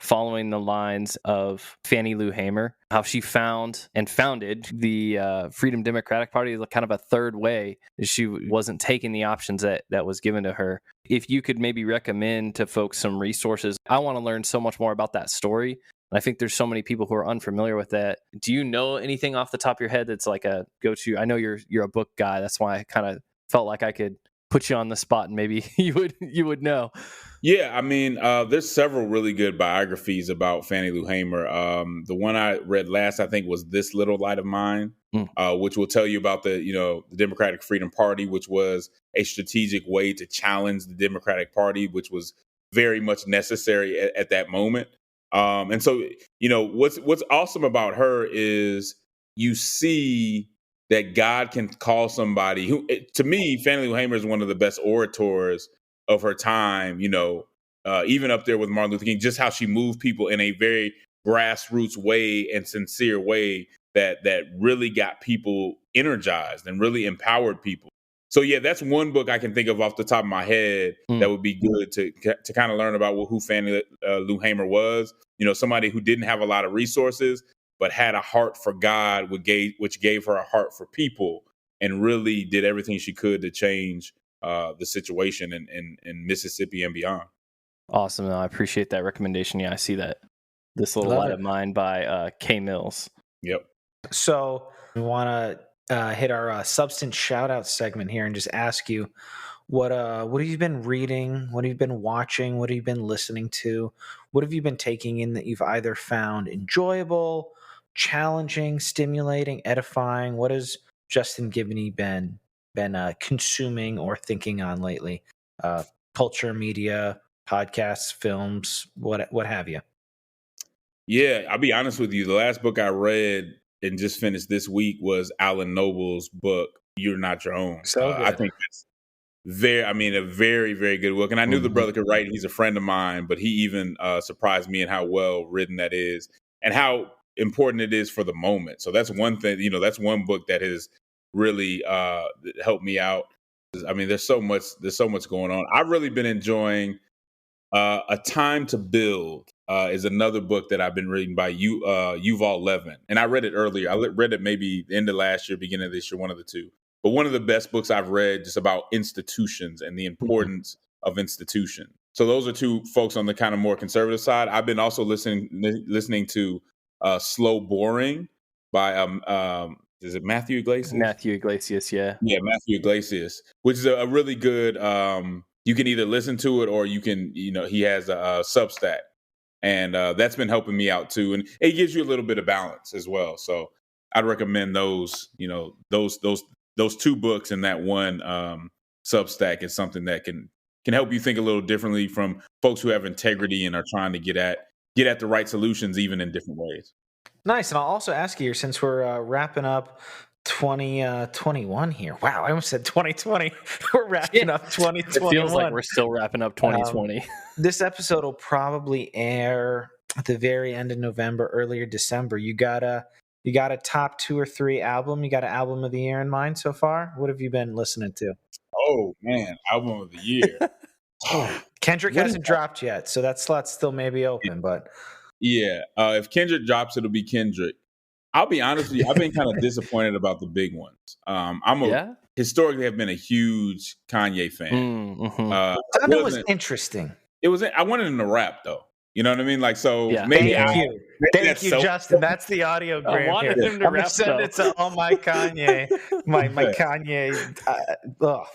following the lines of Fannie Lou Hamer, how she found and founded the Freedom Democratic Party, kind of a third way. She wasn't taking the options that was given to her. If you could maybe recommend to folks some resources, I want to learn so much more about that story. I think there's so many people who are unfamiliar with that. Do you know anything off the top of your head that's like a go-to? I know you're a book guy. That's why I kind of felt like I could put you on the spot and maybe you would know. Yeah, I mean, there's several really good biographies about Fannie Lou Hamer. The one I read last, I think, was This Little Light of Mine, which will tell you about the Democratic Freedom Party, which was a strategic way to challenge the Democratic Party, which was very much necessary at that moment. And so, what's awesome about her is you see that God can call somebody who, to me, Fannie Lou Hamer is one of the best orators of her time, even up there with Martin Luther King, just how she moved people in a very grassroots way and sincere way that really got people energized and really empowered people. So yeah, that's one book I can think of off the top of my head that would be good to kind of learn about who Fannie Lou Hamer was. Somebody who didn't have a lot of resources, but had a heart for God, which gave her a heart for people, and really did everything she could to change the situation in Mississippi and beyond. Awesome. No, I appreciate that recommendation. Yeah, I see that. This Little Light of Mine by Kay Mills. Yep. So we want to hit our substance shout out segment here and just ask you, what have you been reading? What have you been watching? What have you been listening to? What have you been taking in that you've either found enjoyable, challenging, stimulating, edifying? What has Justin Giboney been consuming or thinking on lately? Culture, media, podcasts, films, what have you? Yeah, I'll be honest with you. The last book I read and just finished this week was Alan Noble's book, You're Not Your Own. So I good. think that's a very, very good book. And I knew the brother could write. He's a friend of mine, but he even surprised me in how well written that is and how important it is for the moment. So that's one thing, that's one book that has really helped me out. I mean, there's so much going on. I've really been enjoying A Time to Build is another book that I've been reading by Yuval Levin. And I read it earlier. I read it maybe the end of last year, beginning of this year, one of the two. But one of the best books I've read just about institutions and the importance of institutions. So those are two folks on the kind of more conservative side. I've been also listening to Slow Boring by is it Matthew Iglesias? Matthew Iglesias, yeah. Yeah, Matthew Iglesias, which is a really good you can either listen to it or you can, he has a Substack. And that's been helping me out too. And it gives you a little bit of balance as well. So I'd recommend those, those two books and that one Substack is something that can help you think a little differently from folks who have integrity and are trying to get at the right solutions, even in different ways. Nice. And I'll also ask you, since we're wrapping up 2021 here. Wow, I almost said 2020. We're wrapping up 2021. It feels like we're still wrapping up 2020. This episode will probably air at the very end of November, earlier December. You got a top 2 or 3 album? You got an album of the year in mind so far? What have you been listening to? Oh man, album of the year. Kendrick hasn't dropped yet, so that slot's still maybe open. But yeah, if Kendrick drops, it'll be Kendrick. I'll be honest with you, I've been kind of disappointed about the big ones. Historically have been a huge Kanye fan. It was interesting. It was. I wanted him to rap though. You know what I mean? Like, so maybe. Thank you, Justin. That's the audiogram. I wanted him to rap. Send it to all my Kanye, my Kanye,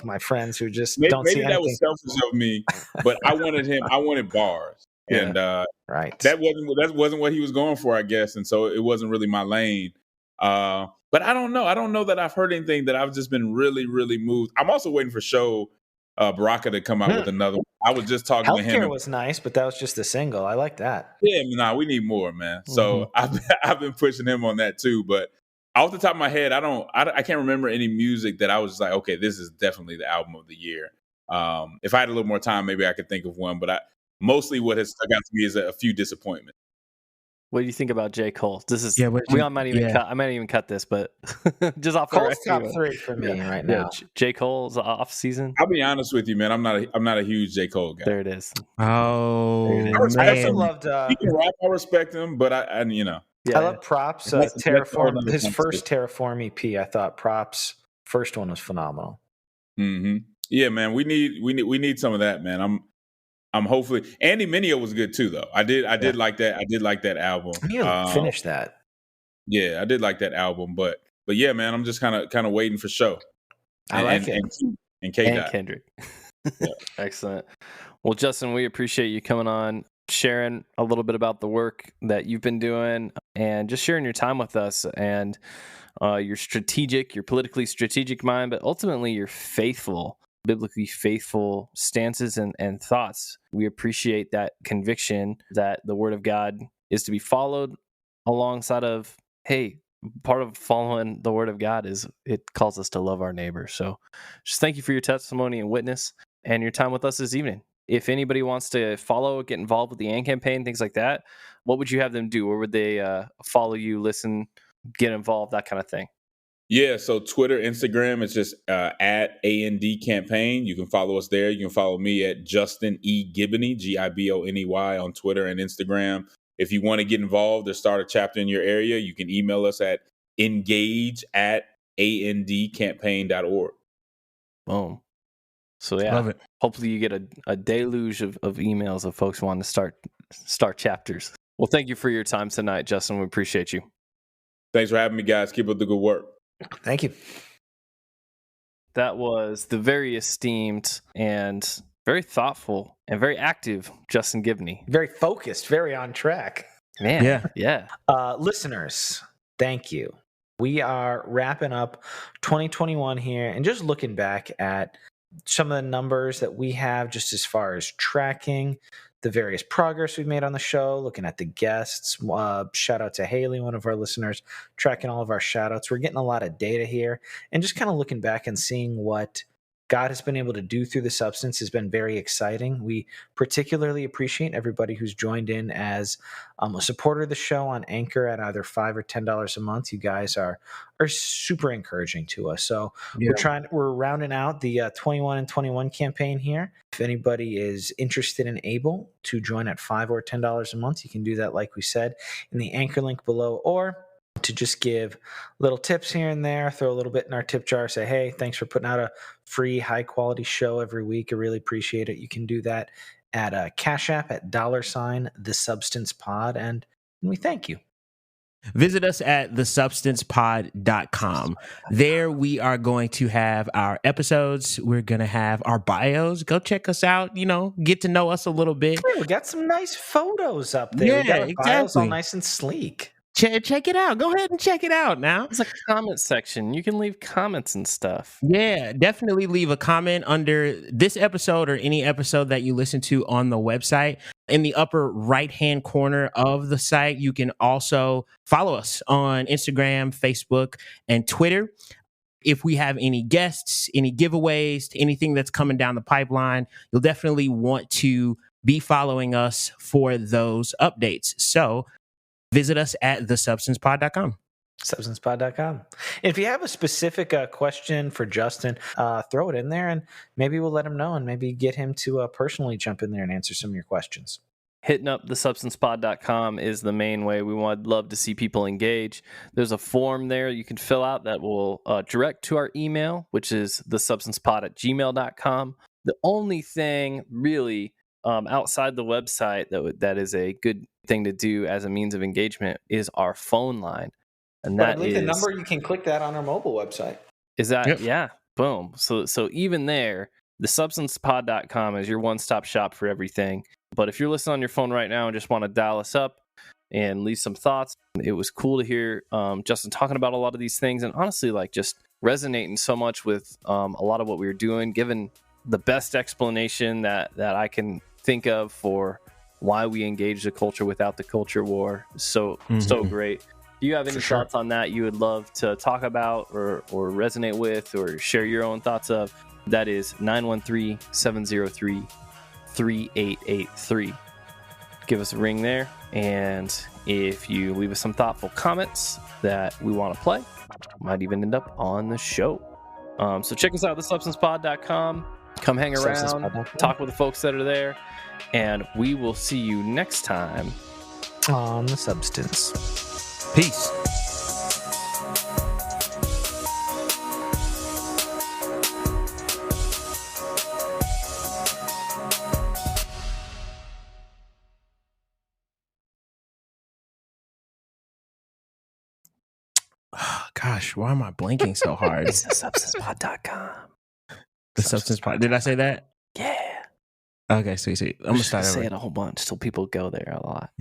my friends who just don't see anything. Maybe that was selfish of me, but I wanted him. I wanted bars, and right. That wasn't what he was going for, I guess, and so it wasn't really my lane. But I don't know. I don't know that I've heard anything that I've just been really, really moved. I'm also waiting for Baraka to come out with another one. I was just talking to him. Healthcare was nice, but that was just a single. I like that. Yeah, we need more, man. So I've been pushing him on that too. But off the top of my head, I can't remember any music that I was just like, okay, this is definitely the album of the year. If I had a little more time, maybe I could think of one. But mostly what has stuck out to me is a few disappointments. What do you think about J. Cole? This is I might even cut this, but just off Cole's top 3 for me right now. J. Cole's off season. I'll be honest with you, man. I'm not a huge J. Cole guy. There it is. Oh, I also loved. He can rap. I respect him, but I love Props. Terraform. His first Terraform EP. I thought Props' first one was phenomenal. Mm-hmm. Yeah, man. We need some of that, man. I'm hopefully Andy Mineo was good too, though. I did like that. I did like that album. I finished that. Yeah, I did like that album, but yeah, man, I'm just kind of waiting for show. I like it. And Kendrick. Yeah. Excellent. Well, Justin, we appreciate you coming on, sharing a little bit about the work that you've been doing, and just sharing your time with us and your politically strategic mind, but ultimately your biblically faithful stances and thoughts. We appreciate that conviction that the Word of God is to be followed alongside of, hey, part of following the Word of God is it calls us to love our neighbor. So just thank you for your testimony and witness and your time with us this evening. If anybody wants to follow, get involved with the AND campaign, things like that, what would you have them do? Where would they follow you, listen, get involved, that kind of thing? Yeah, so Twitter, Instagram, it's just at AND campaign. You can follow us there. You can follow me at Justin E. Giboney, Giboney on Twitter and Instagram. If you want to get involved or start a chapter in your area, you can email us at engage@andcampaign.org. Boom. So yeah, love it. Hopefully you get a deluge of emails of folks wanting to start chapters. Well, thank you for your time tonight, Justin. We appreciate you. Thanks for having me, guys. Keep up the good work. Thank you. That was the very esteemed and very thoughtful and very active Justin Giboney. Very focused, very on track. Man, yeah. Listeners, thank you. We are wrapping up 2021 here and just looking back at some of the numbers that we have just as far as tracking the various progress we've made on the show, looking at the guests. Shout out to Haley, one of our listeners, tracking all of our shout outs. We're getting a lot of data here and just kind of looking back and seeing what God has been able to do through the substance has been very exciting. We particularly appreciate everybody who's joined in as a supporter of the show on Anchor at either $5 or $10 a month. You guys are super encouraging to us. So we're rounding out the 21 and 21 campaign here. If anybody is interested and able to join at $5 or $10 a month, you can do that, like we said, in the Anchor link below, or to just give little tips here and there, throw a little bit in our tip jar, say, hey, thanks for putting out a free high quality show every week. I really appreciate it. You can do that at Cash App at $TheSubstancePod, and we thank you. Visit us at thesubstancepod.com. There we are going to have our episodes. We're going to have our bios. Go check us out, get to know us a little bit. Hey, we got some nice photos up there. Yeah, we got our bios all exactly. nice and sleek. Check it out. Go ahead and check it out now. There's a comment section. You can leave comments and stuff. Yeah, definitely leave a comment under this episode or any episode that you listen to on the website. In the upper right-hand corner of the site, you can also follow us on Instagram, Facebook, and Twitter. If we have any guests, any giveaways, anything that's coming down the pipeline, you'll definitely want to be following us for those updates. So visit us at thesubstancepod.com. Substancepod.com. And if you have a specific question for Justin, throw it in there and maybe we'll let him know and maybe get him to personally jump in there and answer some of your questions. Hitting up thesubstancepod.com is the main way. We would love to see people engage. There's a form there you can fill out that will direct to our email, which is thesubstancepod@gmail.com. The only thing really outside the website that is a good thing to do as a means of engagement is our phone line. And that is the number. You can click that on our mobile website. Is that, yeah, boom. So even there, thesubstancepod.com is your one-stop shop for everything. But if you're listening on your phone right now and just want to dial us up and leave some thoughts, it was cool to hear Justin talking about a lot of these things and honestly, like, just resonating so much with a lot of what we were doing, given the best explanation that I can think of for why we engage the culture without the culture war. So great. Do you have any thoughts on that you would love to talk about or resonate with or share your own thoughts of? That is 913-703-3883. Give us a ring there. And if you leave us some thoughtful comments that we want to play, might even end up on the show. So check us out at thesubstancepod.com. Come hang around, talk with the folks that are there, and we will see you next time on The Substance. Peace. Oh, gosh, why am I blanking so hard? It's thesubstancepod.com. The Substance Pod. Did I say that? Yeah. Okay, sweet. I'm going to start over. Say it a whole bunch till people go there a lot.